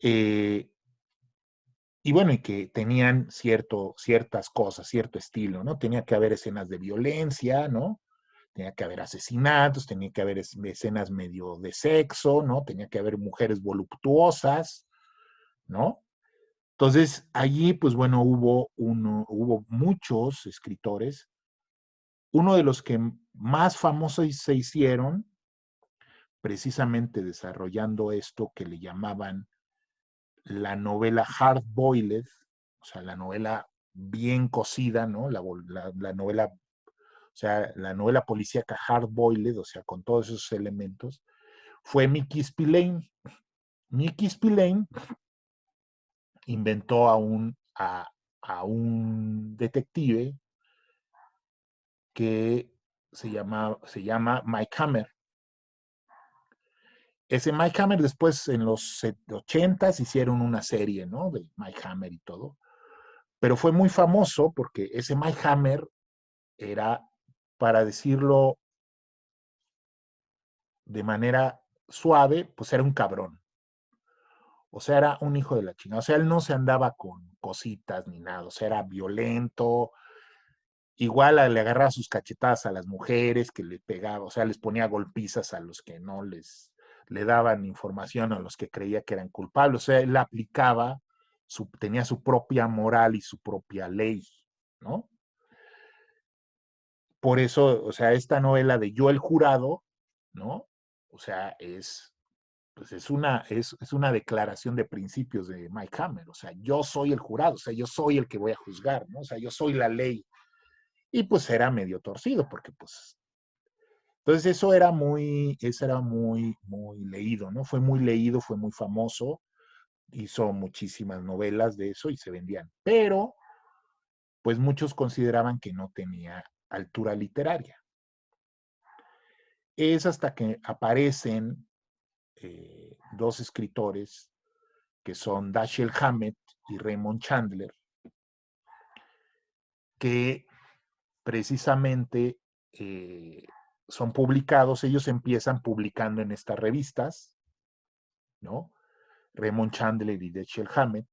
Eh, y bueno, y que tenían ciertas cosas, cierto estilo, ¿no? Tenía que haber escenas de violencia, ¿no? Tenía que haber asesinatos, tenía que haber escenas medio de sexo, ¿no? Tenía que haber mujeres voluptuosas, ¿no? Entonces, allí, pues bueno, hubo muchos escritores. Uno de los que más famosos se hicieron, precisamente desarrollando esto que le llamaban la novela hard-boiled, o sea, la novela bien cocida, ¿no? La novela, o sea, la novela policíaca hard-boiled, o sea, con todos esos elementos, fue Mickey Spillane. Mickey Spillane inventó a un detective que se llama Mike Hammer. Ese Mike Hammer después en los 80s hicieron una serie, ¿no? De Mike Hammer y todo. Pero fue muy famoso porque ese Mike Hammer era, para decirlo de manera suave, pues era un cabrón. O sea, era un hijo de la chingada. O sea, él no se andaba con cositas ni nada. O sea, era violento. Igual le agarraba sus cachetadas a las mujeres que le pegaba. O sea, les ponía golpizas a los que no le daban información, a los que creía que eran culpables. O sea, él aplicaba, tenía su propia moral y su propia ley, ¿no? Por eso, o sea, esta novela de Yo el Jurado, ¿no? O sea, pues es una declaración de principios de Mike Hammer. O sea, yo soy el jurado, o sea, yo soy el que voy a juzgar, ¿no? O sea, yo soy la ley. Y pues era medio torcido, porque pues. Entonces eso era muy leído, ¿no? Fue muy leído, fue muy famoso, hizo muchísimas novelas de eso y se vendían. Pero, pues muchos consideraban que no tenía altura literaria. Es hasta que aparecen dos escritores que son Dashiell Hammett y Raymond Chandler, que precisamente son publicados, ellos empiezan publicando en estas revistas, ¿no? Raymond Chandler y Dashiell Hammett,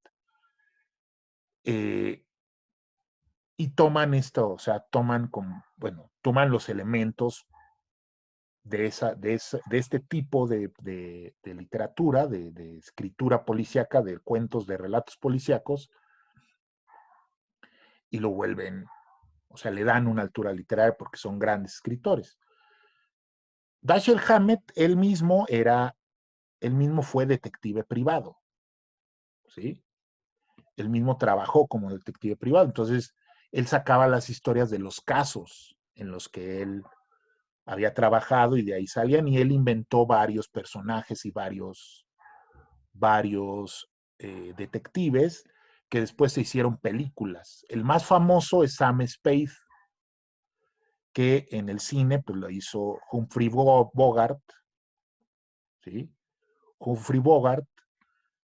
eh, y toman esto, o sea, toman los elementos de este tipo de literatura, de escritura policíaca, de cuentos, de relatos policíacos, y lo vuelven, o sea, le dan una altura literaria porque son grandes escritores. Dashiell Hammett, él mismo fue detective privado, ¿sí? Él mismo trabajó como detective privado, entonces él sacaba las historias de los casos en los que él había trabajado y de ahí salían, y él inventó varios personajes y varios detectives que después se hicieron películas. El más famoso es Sam Spade, que en el cine pues lo hizo Humphrey Bogart, ¿sí? Humphrey Bogart,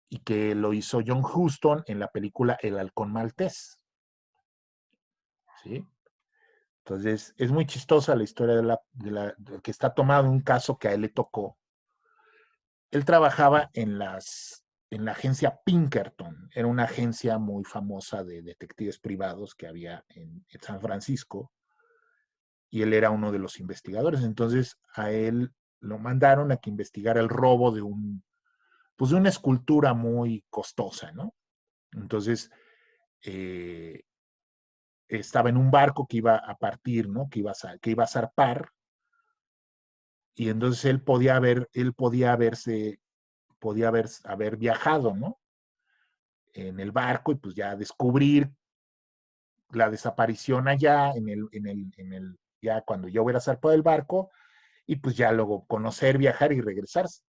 y que lo hizo John Huston en la película El Halcón Maltés, ¿sí? Entonces, es muy chistosa la historia de que está tomado un caso que a él le tocó. Él trabajaba en la agencia Pinkerton, era una agencia muy famosa de detectives privados que había en San Francisco, y él era uno de los investigadores. Entonces, a él lo mandaron a que investigara el robo pues de una escultura muy costosa, ¿no? Entonces, eh, estaba en un barco que iba a partir, ¿no? Que iba a zarpar, y entonces haber viajado, ¿no? En el barco, y pues ya descubrir la desaparición allá, ya cuando yo hubiera zarpado del barco, y pues ya luego conocer, viajar y regresarse.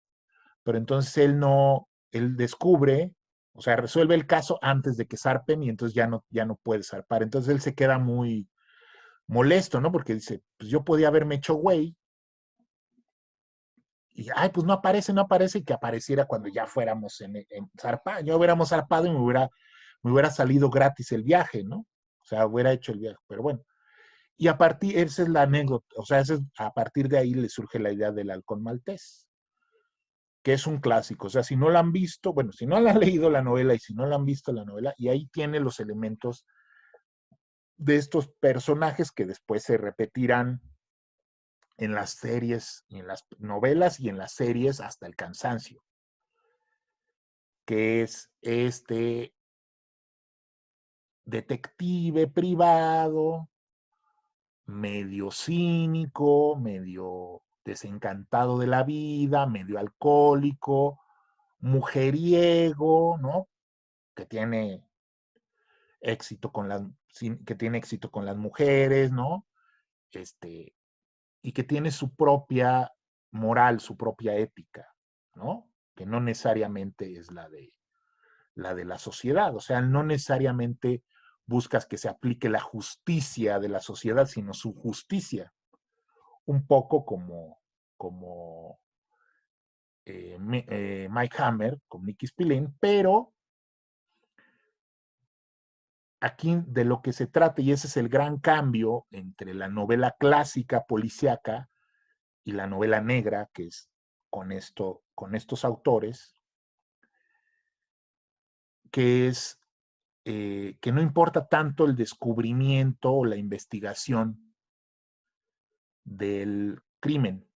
Pero entonces él descubre, o sea, resuelve el caso antes de que zarpen, y entonces ya no puede zarpar. Entonces él se queda muy molesto, ¿no? Porque dice, pues yo podía haberme hecho güey, y, ay, pues no aparece, y que apareciera cuando ya fuéramos en zarpado. Yo hubiéramos zarpado y me hubiera salido gratis el viaje, ¿no? O sea, hubiera hecho el viaje, pero bueno. Y esa es la anécdota, o sea, a partir de ahí le surge la idea del halcón maltés, que es un clásico. O sea, si no la han visto, bueno, si no la han leído la novela y si no la han visto la novela, y ahí tiene los elementos de estos personajes que después se repetirán en las series, en las novelas y en las series hasta el cansancio, que es este detective privado, medio cínico, medio desencantado de la vida, medio alcohólico, mujeriego, ¿no? Que tiene que tiene éxito con las mujeres, ¿no? Este, y que tiene su propia moral, su propia ética, ¿no? Que no necesariamente es la de la sociedad. O sea, no necesariamente buscas que se aplique la justicia de la sociedad, sino su justicia. un poco como Mike Hammer con Mickey Spillane, pero aquí de lo que se trata, y ese es el gran cambio entre la novela clásica policíaca y la novela negra, que es con estos autores, que es que no importa tanto el descubrimiento o la investigación del crimen.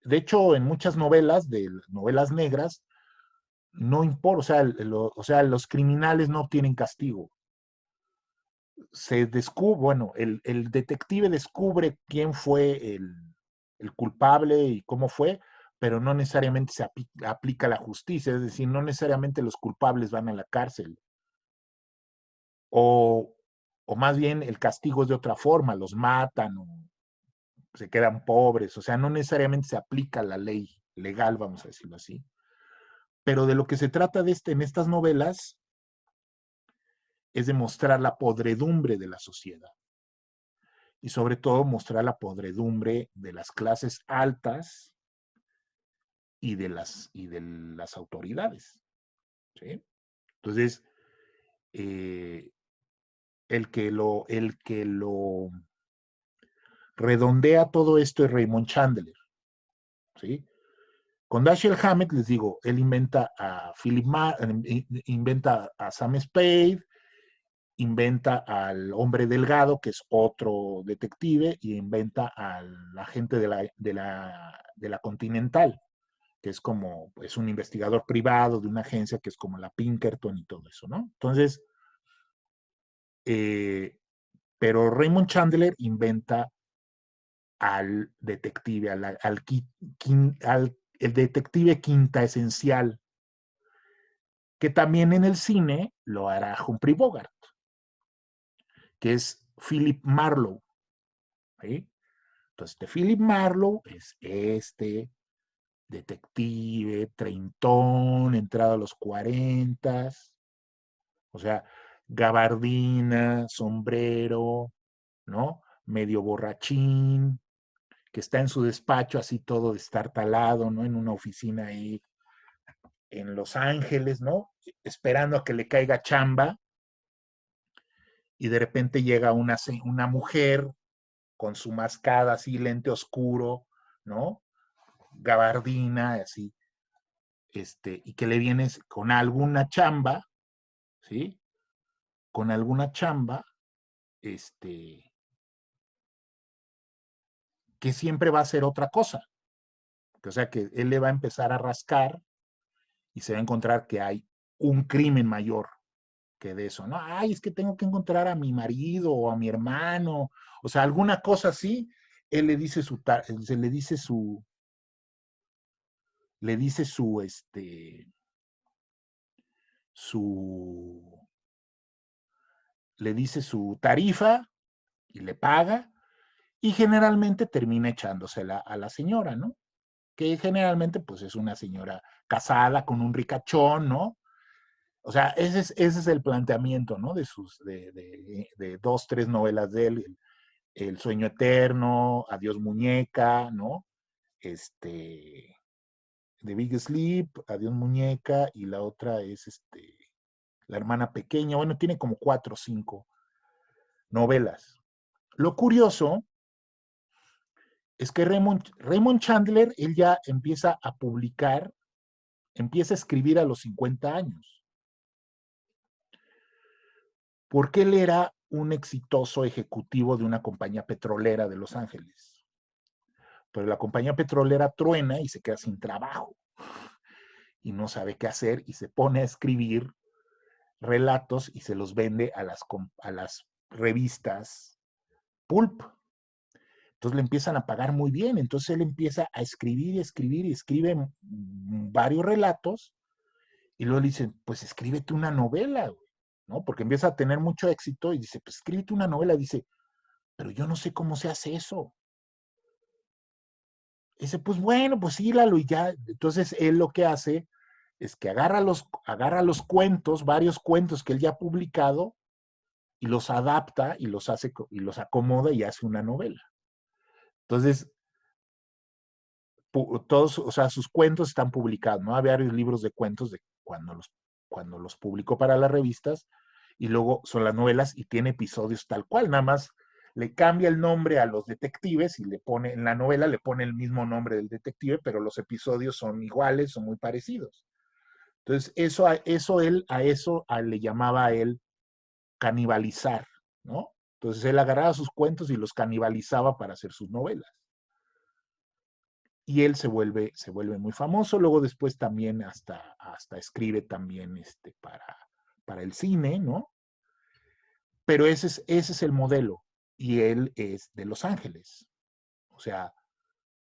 De hecho, en muchas novelas, de novelas negras, no importa, o sea, los criminales no tienen castigo. Se descubre, bueno, el detective descubre quién fue el culpable y cómo fue, pero no necesariamente se aplica la justicia, es decir, no necesariamente los culpables van a la cárcel. O, o más bien el castigo es de otra forma, los matan o se quedan pobres, o sea, no necesariamente se aplica la ley legal, vamos a decirlo así. Pero de lo que se trata en estas novelas es de mostrar la podredumbre de la sociedad y sobre todo mostrar la podredumbre de las clases altas y de las autoridades. ¿Sí? Entonces, eh, el que lo redondea todo esto es Raymond Chandler. ¿Sí? Con Dashiell Hammett, les digo, él inventa a inventa a Sam Spade, inventa al hombre delgado, que es otro detective, y inventa al agente de la Continental, que es como, es un investigador privado de una agencia que es como la Pinkerton y todo eso, ¿no? Entonces, eh, pero Raymond Chandler inventa al detective, el detective quinta esencial, que también en el cine lo hará Humphrey Bogart, que es Philip Marlowe. ¿Sí? Entonces, de Philip Marlowe es este detective, treintón, entrado a los 40, o sea, gabardina, sombrero, ¿no? Medio borrachín, que está en su despacho así todo destartalado, ¿no? En una oficina ahí en Los Ángeles, ¿no? Esperando a que le caiga chamba y de repente llega una mujer con su mascada así, lente oscuro, ¿no? Gabardina, así, y que le vienes con alguna chamba, ¿sí? Con alguna chamba, este, que siempre va a ser otra cosa. O sea, que él le va a empezar a rascar y se va a encontrar que hay un crimen mayor que de eso, ¿no? Ay, es que tengo que encontrar a mi marido o a mi hermano, o sea, alguna cosa así, él le dice su, le dice su tarifa y le paga y generalmente termina echándosela a la señora, ¿no? Que generalmente pues es una señora casada con un ricachón, ¿no? O sea, ese es el planteamiento, ¿no? De dos, tres novelas de él, el Sueño Eterno, Adiós Muñeca, ¿no? Este, The Big Sleep, Adiós Muñeca, y la otra es La Hermana Pequeña. Bueno, tiene como cuatro o cinco novelas. Lo curioso es que Raymond Chandler, él ya empieza a publicar, empieza a escribir a los 50 años, porque él era un exitoso ejecutivo de una compañía petrolera de Los Ángeles. Pero la compañía petrolera truena y se queda sin trabajo y no sabe qué hacer y se pone a escribir relatos y se los vende a las revistas pulp. Entonces le empiezan a pagar muy bien. Entonces él empieza a escribir y escribir y escribe varios relatos y luego le dicen, pues escríbete una novela, ¿no? Porque empieza a tener mucho éxito y dice, pues escríbete una novela. Dice, pero yo no sé cómo se hace eso. Dice, pues bueno, pues hílalo y ya. Entonces él lo que hace es que agarra los cuentos, varios cuentos que él ya ha publicado y los adapta y los acomoda y hace una novela. Entonces, todos, o sea, sus cuentos están publicados, ¿no? Había varios libros de cuentos de cuando los publicó para las revistas, y luego son las novelas y tiene episodios tal cual, nada más le cambia el nombre a los detectives y le pone, en la novela le pone el mismo nombre del detective, pero los episodios son iguales, son muy parecidos. Entonces, le llamaba a él canibalizar, ¿no? Entonces él agarraba sus cuentos y los canibalizaba para hacer sus novelas. Y él se vuelve muy famoso, luego después también hasta escribe también para el cine, ¿no? Pero ese es el modelo, y él es de Los Ángeles. O sea,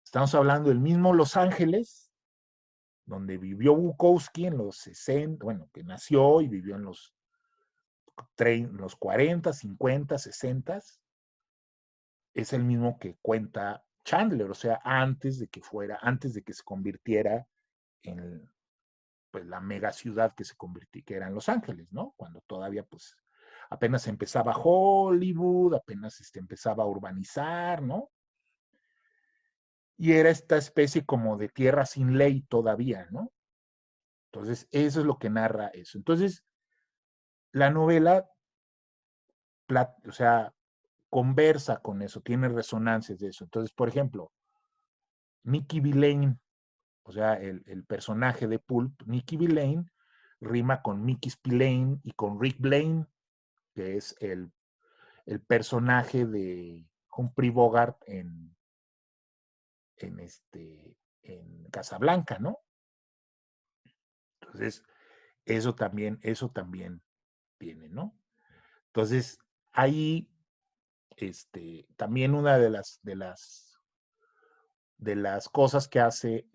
estamos hablando del mismo Los Ángeles, donde vivió Bukowski en los 60, bueno, que nació y vivió en los 40, 50, 60, es el mismo que cuenta Chandler, o sea, antes de que se convirtiera en pues, la mega ciudad que se convirtió, que era en Los Ángeles, ¿no? Cuando todavía, pues, apenas empezaba Hollywood, apenas empezaba a urbanizar, ¿no? Y era esta especie como de tierra sin ley todavía, ¿no? Entonces, eso es lo que narra eso. Entonces, la novela, o sea, conversa con eso, tiene resonancias de eso. Entonces, por ejemplo, Nicky Villain, o sea, el personaje de Pulp, Nicky Villain, rima con Mickey Spillane y con Rick Blaine, que es el personaje de Humphrey Bogart en Casablanca, ¿no? Entonces, eso también tiene, ¿no? Entonces, ahí, también una de las cosas que hace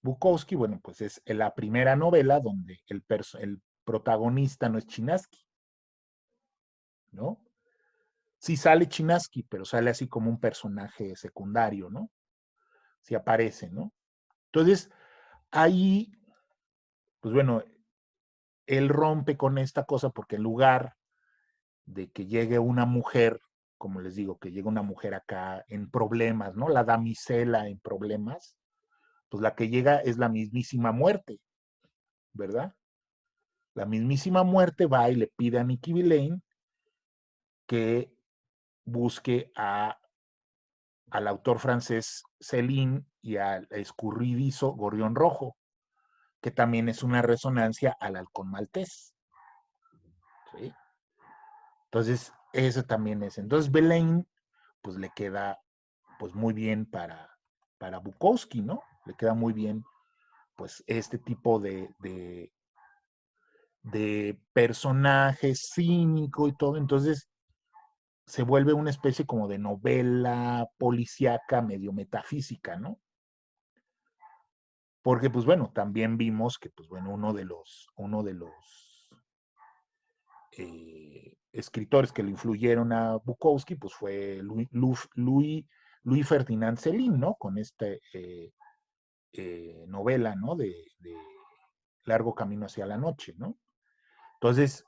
Bukowski, bueno, pues es la primera novela donde el protagonista no es Chinaski, ¿no? Sí sale Chinaski, pero sale así como un personaje secundario, ¿no? Sí aparece, ¿no? Entonces, ahí, pues bueno, él rompe con esta cosa porque en lugar de que llegue una mujer, como les digo, que llegue una mujer acá en problemas, ¿no? La damisela en problemas, pues la que llega es la mismísima muerte, ¿verdad? La mismísima muerte va y le pide a Nicky Villain que busque al autor francés Céline y al escurridizo Gorrión Rojo, que también es una resonancia al halcón maltés. ¿Sí? Entonces, eso también es. Entonces, Villain, pues le queda pues muy bien para Bukowski, ¿no? Le queda muy bien pues este tipo de personaje cínico y todo. Entonces, se vuelve una especie como de novela policíaca medio metafísica, ¿no? Porque, pues bueno, también vimos que, pues bueno, uno de los escritores que le influyeron a Bukowski, pues fue Louis Ferdinand Céline, ¿no? Con esta novela, ¿no? De Largo Camino hacia la Noche, ¿no? Entonces,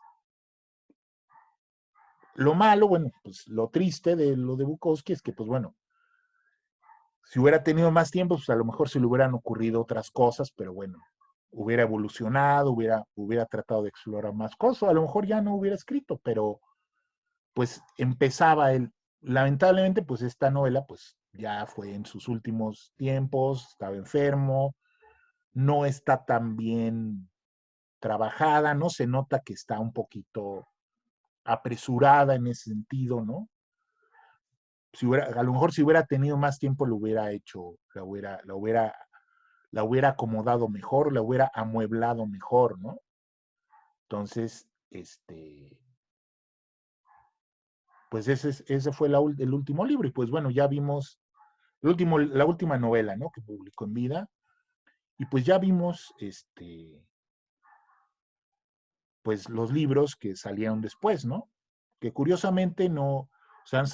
lo malo, bueno, pues lo triste de lo de Bukowski es que, pues bueno, si hubiera tenido más tiempo, pues a lo mejor se le hubieran ocurrido otras cosas, pero bueno, hubiera evolucionado, hubiera tratado de explorar más cosas, a lo mejor ya no hubiera escrito, pero pues empezaba él. Lamentablemente, pues esta novela, pues ya fue en sus últimos tiempos, estaba enfermo, no está tan bien trabajada, ¿no? Se nota que está un poquito apresurada en ese sentido, ¿no? A lo mejor si hubiera tenido más tiempo lo hubiera hecho, la hubiera acomodado mejor, la hubiera amueblado mejor, ¿no? Entonces, pues ese fue el último libro. Y pues bueno, ya vimos la última novela, ¿no? Que publicó en vida. Y pues ya vimos, pues los libros que salieron después, ¿no? Que curiosamente no, o sea,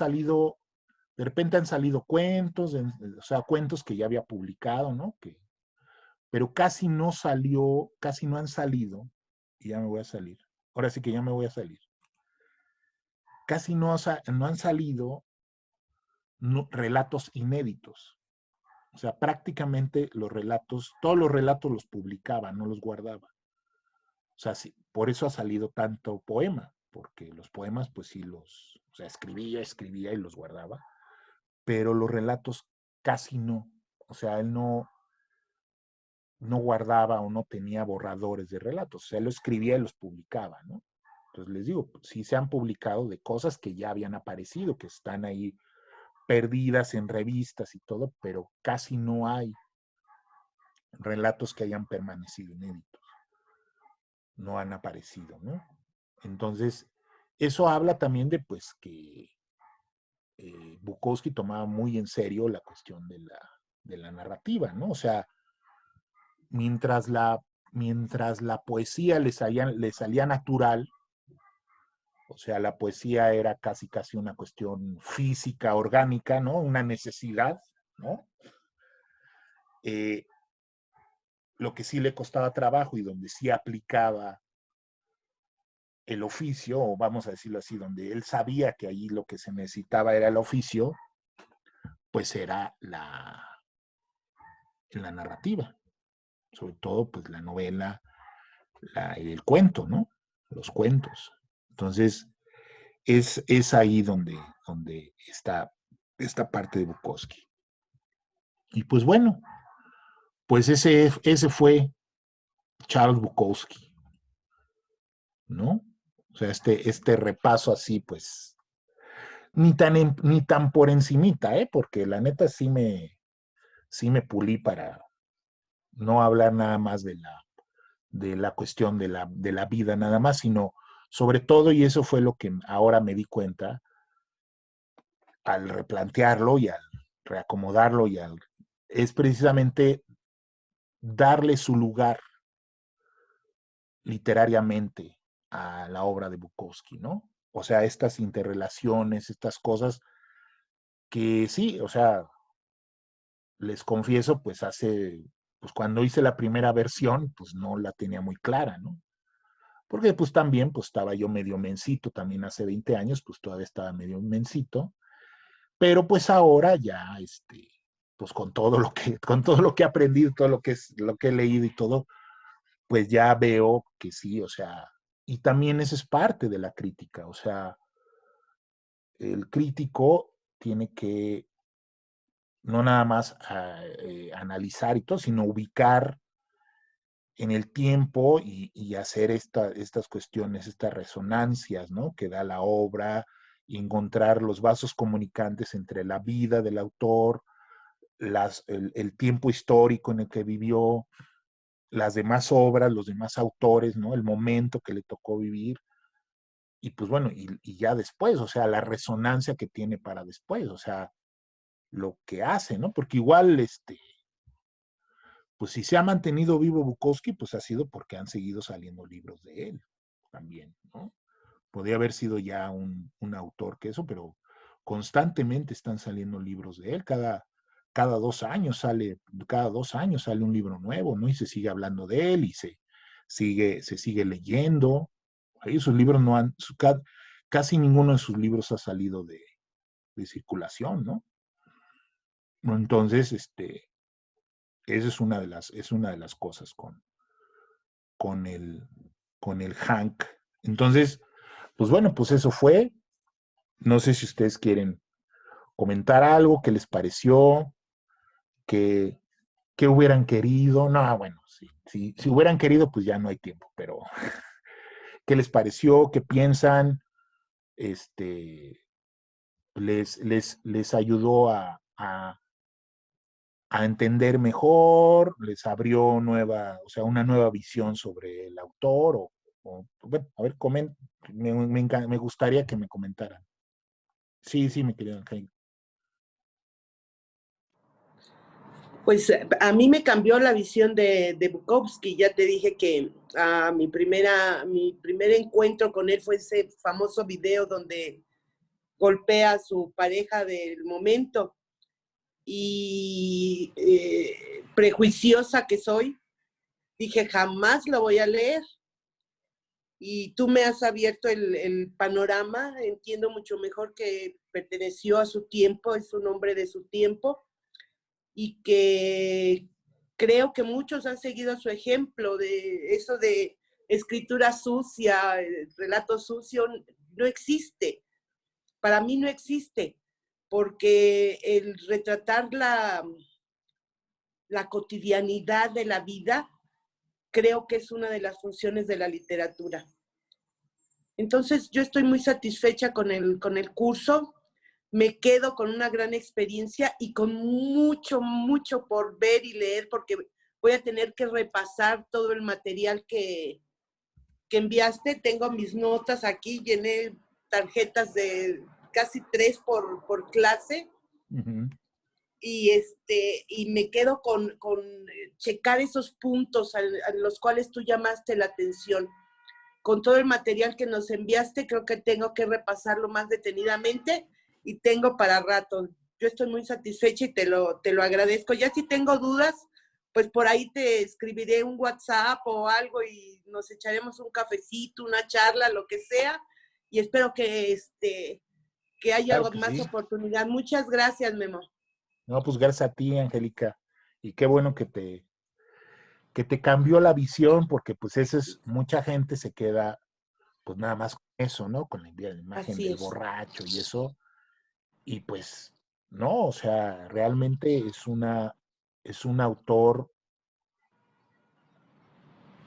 de repente han salido cuentos, o sea, cuentos que ya había publicado, ¿no? Pero casi no han salido, y ya me voy a salir. Ahora sí que ya me voy a salir. Casi no han salido relatos inéditos. O sea, prácticamente los relatos, todos los relatos los publicaba, no los guardaba. O sea, sí, por eso ha salido tanto poema, porque los poemas, pues sí o sea, escribía y los guardaba, pero los relatos casi no. O sea, él no guardaba o no tenía borradores de relatos. O sea, él lo escribía y los publicaba, ¿no? Entonces les digo, pues, sí se han publicado de cosas que ya habían aparecido, que están ahí perdidas en revistas y todo, pero casi no hay relatos que hayan permanecido inéditos. No han aparecido, ¿no? Entonces, eso habla también de pues que Bukowski tomaba muy en serio la cuestión de la narrativa, ¿no? O sea, mientras la, mientras la poesía le salía natural, o sea, la poesía era casi casi una cuestión física, orgánica, ¿no? Una necesidad, ¿no? Eh, lo que sí le costaba trabajo y donde sí aplicaba el oficio, o vamos a decirlo así, donde él sabía que ahí lo que se necesitaba era el oficio, pues era la narrativa, sobre todo pues la novela, el cuento, ¿no? Los cuentos. Entonces, es ahí donde está esta parte de Bukowski. Y pues bueno, pues ese fue Charles Bukowski, ¿no? O sea, este repaso así, pues, ni tan por encimita, ¿eh? Porque la neta sí me pulí para no hablar nada más de la cuestión de la vida nada más, sino sobre todo, y eso fue lo que ahora me di cuenta al replantearlo y al reacomodarlo es precisamente darle su lugar literariamente a la obra de Bukowski, ¿no? O sea, estas interrelaciones, estas cosas que sí, o sea, les confieso, pues cuando hice la primera versión, pues no la tenía muy clara, ¿no? Porque pues también, pues estaba yo medio mencito, también hace 20 años, pues todavía estaba medio mencito, pero pues ahora ya, pues con todo lo que he aprendido, todo lo que he leído y todo, pues ya veo que sí, o sea, y también eso es parte de la crítica, o sea, el crítico tiene que no nada más analizar y todo, sino ubicar en el tiempo y hacer estas cuestiones, estas resonancias, ¿no? Que da la obra y encontrar los vasos comunicantes entre la vida del autor, el tiempo histórico en el que vivió, las demás obras, los demás autores, ¿no? El momento que le tocó vivir. Y pues bueno, y ya después, o sea, la resonancia que tiene para después, o sea, lo que hace, ¿no? Porque igual, pues si se ha mantenido vivo Bukowski, pues ha sido porque han seguido saliendo libros de él también, ¿no? Podría haber sido ya un autor que eso, pero constantemente están saliendo libros de él, cada 2 años cada 2 años sale un libro nuevo, ¿no? Y se sigue hablando de él y se sigue leyendo. Ahí sus libros no han, casi ninguno de sus libros ha salido de circulación, ¿no? Entonces, esa es una de las cosas con el, con el Hank. Entonces, pues bueno, pues eso fue. No sé si ustedes quieren comentar algo, qué les pareció, qué, qué hubieran querido. No, bueno, si hubieran querido, pues ya no hay tiempo, pero qué les pareció, qué piensan, este, les ayudó a entender mejor, les abrió o sea, una nueva visión sobre el autor, bueno, a ver, me gustaría que me comentaran. Sí, sí, mi querido Jaime. Pues a mí me cambió la visión de Bukowski. Ya te dije que mi primer encuentro con él fue ese famoso video donde golpea a su pareja del momento. Y prejuiciosa que soy, dije, jamás lo voy a leer. Y tú me has abierto el panorama, entiendo mucho mejor que perteneció a su tiempo, es un hombre de su tiempo. y que creo que muchos han seguido su ejemplo de eso de escritura sucia, relato sucio, no existe. Para mí no existe, porque el retratar la cotidianidad de la vida creo que es una de las funciones de la literatura. Entonces yo estoy muy satisfecha con el curso, me quedo con una gran experiencia y con mucho, mucho por ver y leer, porque voy a tener que repasar todo el material que enviaste. Tengo mis notas aquí, llené tarjetas de casi 3 por clase. Ujú. Y me quedo con checar esos puntos a los cuales tú llamaste la atención. Con todo el material que nos enviaste, creo que tengo que repasarlo más detenidamente y tengo para rato. Yo estoy muy satisfecha y te lo agradezco. Ya si tengo dudas, pues por ahí te escribiré un WhatsApp o algo y nos echaremos un cafecito, una charla, lo que sea. Y espero que haya Claro que más sí. oportunidad. Muchas gracias, Memo. No, pues gracias a ti, Angélica. Y qué bueno que te cambió la visión, porque pues eso es, mucha gente se queda pues nada más con eso, ¿no? Con la imagen Así del es. borracho y eso. Y pues no, o sea, realmente es un autor,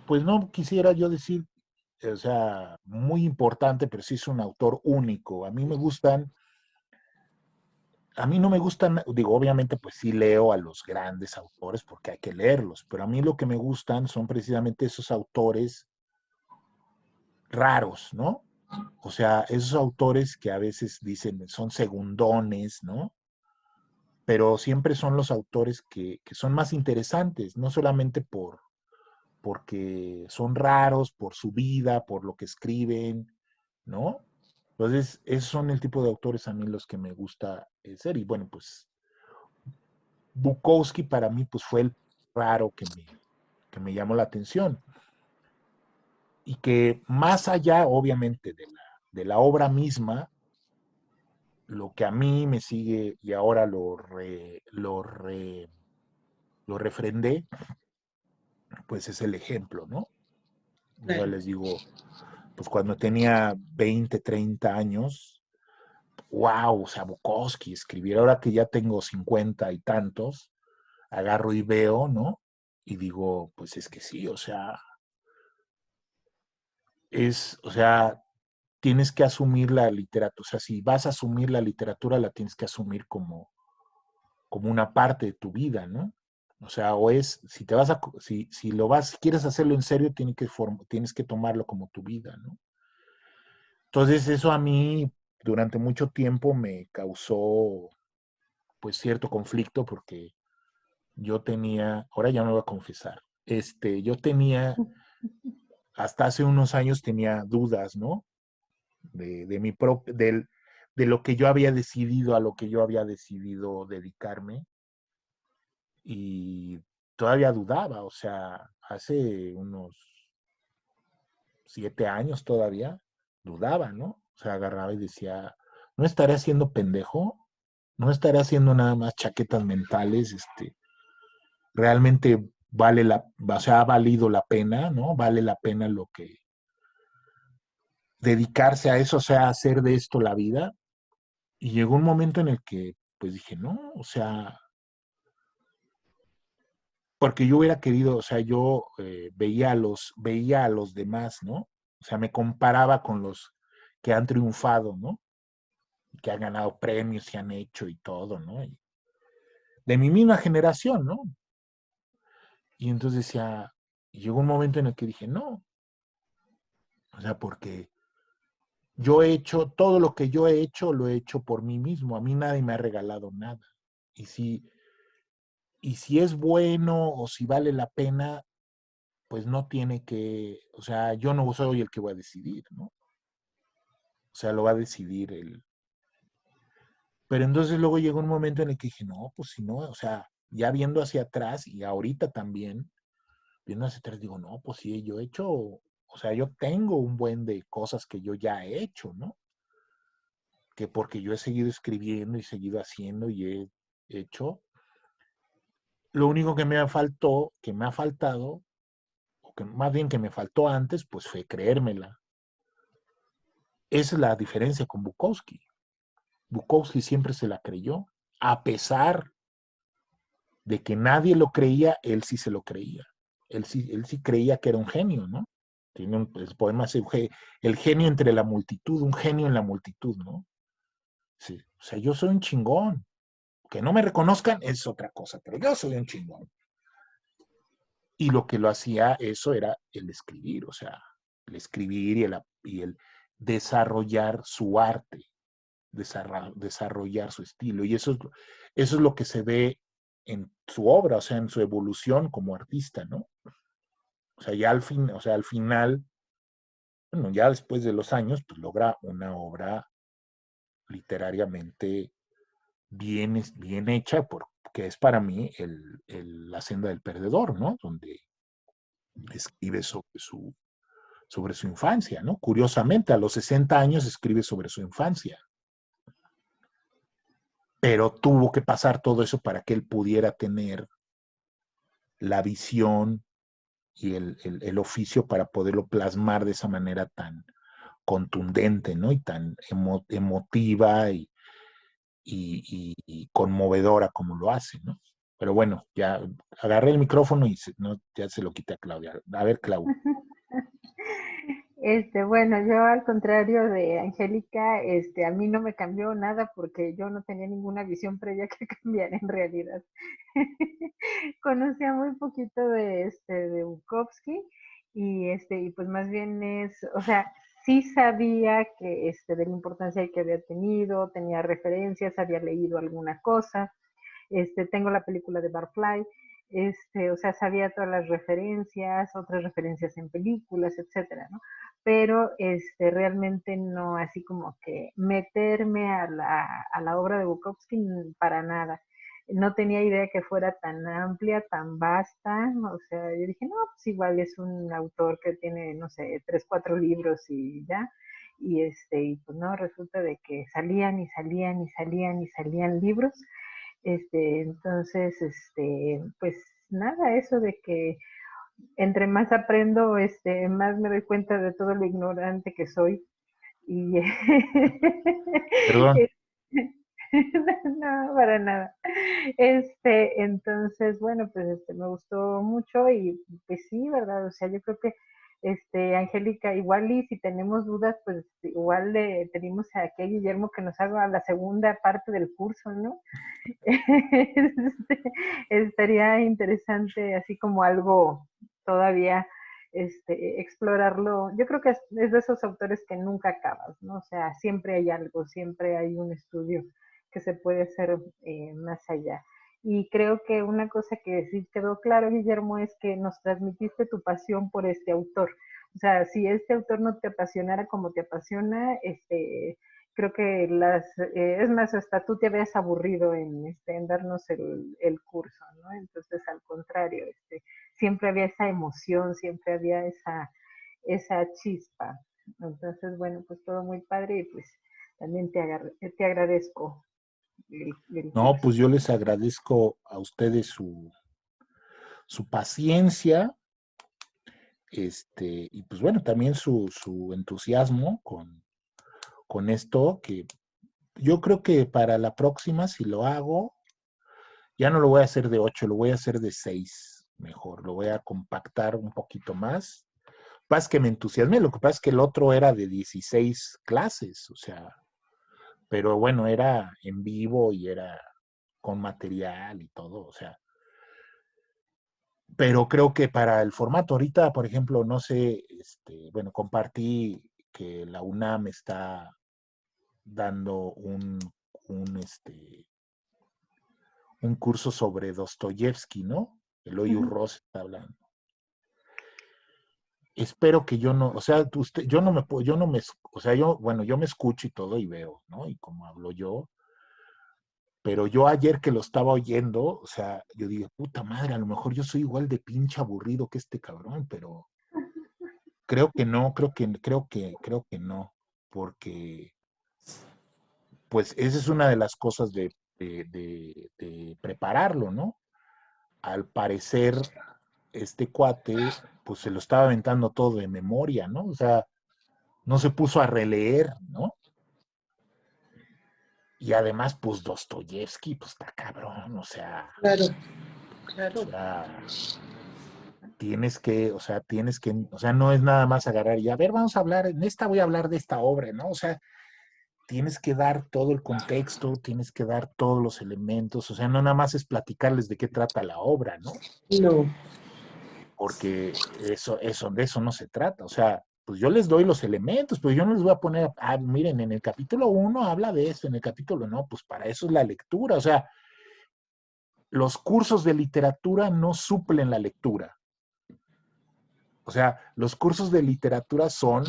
pues no quisiera yo decir, o sea, muy importante, pero sí es un autor único. A mí no me gustan, digo, obviamente pues sí leo a los grandes autores porque hay que leerlos, pero a mí lo que me gustan son precisamente esos autores raros, ¿no? O sea, esos autores que a veces dicen son segundones, ¿no? Pero siempre son los autores que son más interesantes, no solamente porque son raros, por su vida, por lo que escriben, ¿no? Entonces, esos son el tipo de autores a mí los que me gusta ser. Y bueno, pues Bukowski para mí pues fue el raro que me llamó la atención. Y que más allá, obviamente, de la obra misma, lo que a mí me sigue y ahora lo refrendé, pues es el ejemplo, ¿no? Yo Claro. les digo, pues cuando tenía 20, 30 años, wow, o sea, Bukowski, escribir, ahora que ya tengo 50 y tantos, agarro y veo, ¿no? Y digo, pues es que sí, o sea, tienes que asumir la literatura, o sea, si vas a asumir la literatura, la tienes que asumir como una parte de tu vida, ¿no? O sea, o es, si te vas a, si lo vas, si quieres hacerlo en serio, tienes que tomarlo como tu vida, ¿no? Entonces, eso a mí durante mucho tiempo me causó, pues, cierto conflicto porque yo tenía, ahora ya me voy a confesar, yo tenía, hasta hace unos años tenía dudas, ¿no? De mi propio, de lo que yo había decidido, a lo que yo había decidido dedicarme. Y todavía dudaba, o sea, hace unos 7 años todavía dudaba, ¿no? O sea, agarraba y decía, ¿no estaré haciendo pendejo? ¿No estaré haciendo nada más chaquetas mentales? Realmente o sea, ha valido la pena, ¿no? Vale la pena lo que dedicarse a eso, o sea, hacer de esto la vida. Y llegó un momento en el que, pues dije, no, o sea, porque yo hubiera querido, o sea, yo veía a los demás, ¿no? O sea, me comparaba con los que han triunfado, ¿no? Que han ganado premios y han hecho y todo, ¿no? Y de mi misma generación, ¿no? Y entonces decía, y llegó un momento en el que dije, no, o sea, porque yo he hecho, todo lo que yo he hecho, lo he hecho por mí mismo, a mí nadie me ha regalado nada. Y si, y si es bueno o si vale la pena, pues no tiene que, o sea, yo no soy el que voy a decidir, ¿no? O sea, lo va a decidir él. Pero entonces luego llegó un momento en el que dije, no, pues si no, o sea, ya viendo hacia atrás y ahorita también, viendo hacia atrás, digo, no, pues sí, yo he hecho, o sea, yo tengo un buen de cosas que yo ya he hecho, ¿no? Que porque yo he seguido escribiendo y seguido haciendo y he hecho, Lo único que me faltó, que me ha faltado, o que más bien que me faltó antes, pues fue creérmela. Esa es la diferencia con Bukowski. Bukowski siempre se la creyó, a pesar de que nadie lo creía, él sí se lo creía. Él sí creía que era un genio, ¿no? Tiene el poema el genio entre la multitud, un genio en la multitud, ¿no? Sí, o sea, yo soy un chingón. Que no me reconozcan es otra cosa, pero yo soy un chingón. Y lo que lo hacía eso era el escribir, o sea, el escribir y el desarrollar su arte, desarrollar su estilo. Y eso es lo que se ve en su obra, o sea, en su evolución como artista, ¿no? O sea, ya al fin, o sea, al final, bueno, ya después de los años, pues logra una obra literariamente bien hecha, porque es para mí la senda del perdedor, ¿no? Donde escribe sobre su infancia, ¿no? Curiosamente, a los 60 años escribe sobre su infancia, pero tuvo que pasar todo eso para que él pudiera tener la visión y el oficio para poderlo plasmar de esa manera tan contundente, ¿no? Y tan emotiva y conmovedora como lo hace, ¿no? Pero bueno, ya agarré el micrófono y no, ya se lo quité a Claudia. A ver, Clau. Bueno, yo al contrario de Angélica, a mí no me cambió nada porque yo no tenía ninguna visión previa que cambiara en realidad. Conocía muy poquito de Bukowski y pues más bien o sea, sí sabía que de la importancia que había tenido, tenía referencias, había leído alguna cosa, tengo la película de Barfly, o sea, sabía todas las referencias, otras referencias en películas, etcétera, ¿no? Pero realmente no así como que meterme a la obra de Bukowski para nada. No tenía idea que fuera tan amplia, tan vasta, o sea, yo dije, no, pues igual es un autor que tiene, no sé, 3, 4 libros y ya, y pues no, resulta de que salían y salían y salían y salían libros, entonces, pues nada, eso de que entre más aprendo, más me doy cuenta de todo lo ignorante que soy. Y Perdón. no, para nada. Entonces, bueno, pues me gustó mucho y pues sí, ¿verdad? O sea, yo creo que Angélica, igual y si tenemos dudas, pues igual le pedimos aquí a Guillermo que nos haga la segunda parte del curso, ¿no? Estaría interesante, así como algo todavía explorarlo. Yo creo que es de esos autores que nunca acabas, ¿no? O sea, siempre hay algo, siempre hay un estudio que se puede hacer más allá. Y creo que una cosa que sí quedó claro, Guillermo, es que nos transmitiste tu pasión por este autor. O sea, si este autor no te apasionara como te apasiona, creo que es más, hasta tú te habías aburrido en darnos el curso, ¿no? Entonces, al contrario, siempre había esa emoción, siempre había esa chispa. Entonces, bueno, pues todo muy padre y pues también te agradezco el No, curso. pues yo les agradezco a ustedes su paciencia, y pues bueno, también su entusiasmo con esto, que yo creo que para la próxima, si lo hago, ya no lo voy a hacer de 8, lo voy a hacer de 6, mejor, lo voy a compactar un poquito más. Lo que pasa es que me entusiasmé, lo que pasa es que el otro era de 16 clases, o sea, pero bueno, era en vivo y era con material y todo, o sea, pero creo que para el formato ahorita, por ejemplo, no sé, bueno, compartí que la UNAM está dando un curso sobre Dostoyevsky, ¿no? Eloy Ujú. Ross está hablando. Espero que yo no, o sea, yo no me puedo, yo no me, o sea, bueno, yo me escucho y todo y veo, ¿no? Y como hablo yo, pero yo ayer que lo estaba oyendo, o sea, yo dije, puta madre, a lo mejor yo soy igual de pinche aburrido que este cabrón, pero creo que no, creo que no, porque pues esa es una de las cosas de prepararlo, ¿no? al parecer, este cuate, pues se lo estaba aventando todo de memoria, ¿no? O sea, no se puso a releer, ¿no? Y además, pues Dostoyevsky, pues está cabrón, o sea, Claro, claro. o sea, no es nada más agarrar y a ver, vamos a hablar, en esta voy a hablar de esta obra, ¿no? O sea, tienes que dar todo el contexto, tienes que dar todos los elementos, o sea, no nada más es platicarles de qué trata la obra, ¿no? No. Porque de eso no se trata, o sea, pues yo les doy los elementos, pues yo no les voy a poner, miren, en el capítulo 1 habla de esto, en el capítulo no, pues para eso es la lectura, o sea, los cursos de literatura no suplen la lectura. O sea, los cursos de literatura son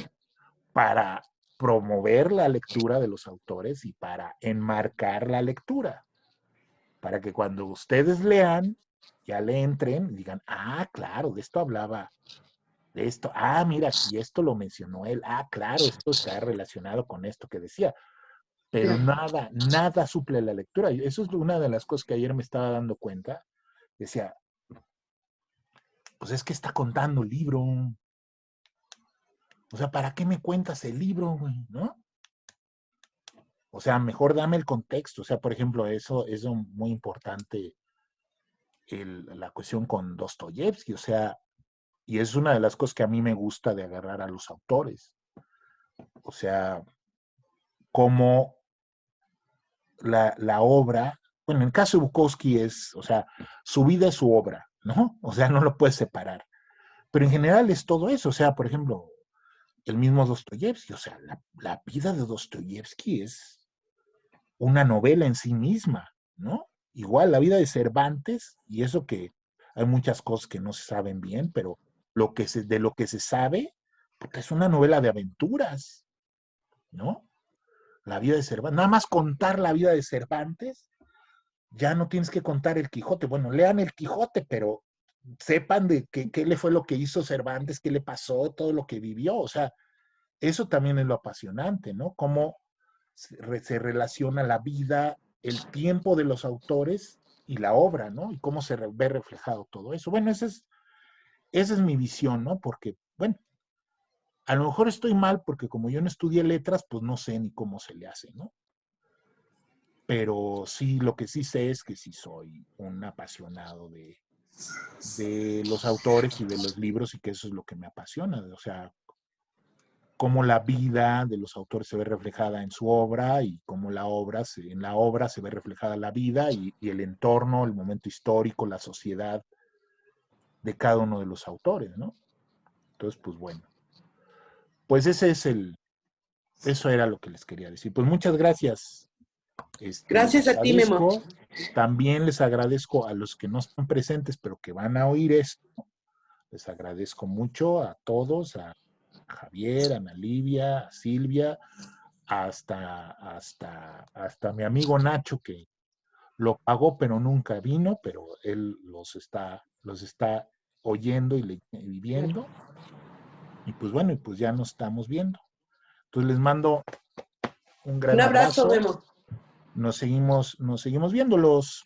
para promover la lectura de los autores y para enmarcar la lectura. Para que cuando ustedes lean, ya le entren y digan, claro, de esto hablaba, de esto, mira, y esto lo mencionó él, claro, esto está relacionado con esto que decía. Pero nada suple la lectura. Eso es una de las cosas que ayer me estaba dando cuenta. Decía, pues es que está contando el libro. O sea, ¿para qué me cuentas el libro, güey? ¿No? O sea, mejor dame el contexto. O sea, por ejemplo, eso es muy importante, la cuestión con Dostoyevsky. O sea, y es una de las cosas que a mí me gusta de agarrar a los autores. O sea, cómo la obra, bueno, en el caso de Bukowski o sea, su vida es su obra, ¿no? O sea, no lo puedes separar. Pero en general es todo eso. O sea, por ejemplo, el mismo Dostoyevsky, o sea, la vida de Dostoyevsky es una novela en sí misma, ¿no? Igual la vida de Cervantes, y eso que hay muchas cosas que no se saben bien, pero de lo que se sabe, porque es una novela de aventuras, ¿no? La vida de Cervantes, nada más contar la vida de Cervantes, ya no tienes que contar el Quijote. Bueno, lean el Quijote, pero sepan de qué le fue lo que hizo Cervantes, qué le pasó, todo lo que vivió. O sea, eso también es lo apasionante, ¿no? Cómo se relaciona la vida, el tiempo de los autores y la obra, ¿no? Y cómo se ve reflejado todo eso. Bueno, esa es mi visión, ¿no? Porque, bueno, a lo mejor estoy mal porque como yo no estudié letras, pues no sé ni cómo se le hace, ¿no? Pero sí, lo que sí sé es que sí soy un apasionado de los autores y de los libros y que eso es lo que me apasiona, o sea, cómo la vida de los autores se ve reflejada en su obra y cómo en la obra se ve reflejada la vida y el entorno, el momento histórico, la sociedad de cada uno de los autores, ¿no? Entonces, pues bueno, pues eso era lo que les quería decir. Pues muchas gracias. Les Gracias a ti, Memo. agradezco. También les agradezco a los que no están presentes, pero que van a oír esto. Les agradezco mucho a todos, a Javier, a Ana Livia, a Silvia, hasta mi amigo Nacho, que lo pagó pero nunca vino, pero él los está oyendo y viendo. Y pues bueno, y pues ya nos estamos viendo. Entonces les mando un gran Un abrazo, abrazo. Memo. Nos seguimos viendo. Los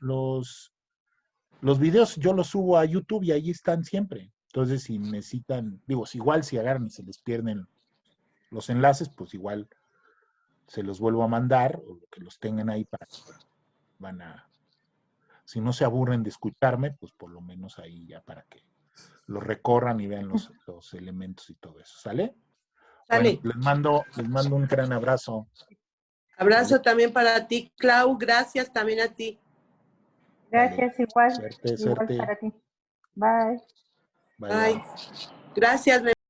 videos yo los subo a YouTube y ahí están siempre. Entonces, si necesitan, digo, igual si agarran y se les pierden los enlaces, pues igual se los vuelvo a mandar o que los tengan ahí para si no se aburren de escucharme, pues por lo menos ahí ya para que los recorran y vean los elementos y todo eso. ¿Sale? Sale. Bueno, les mando un gran abrazo. Abrazo ¿Sale? también para ti, Clau. Gracias también a ti. Gracias, Vale. igual. Suerte, Igual suerte. para ti. Bye. Bye, Bye. bye. Gracias, Memo.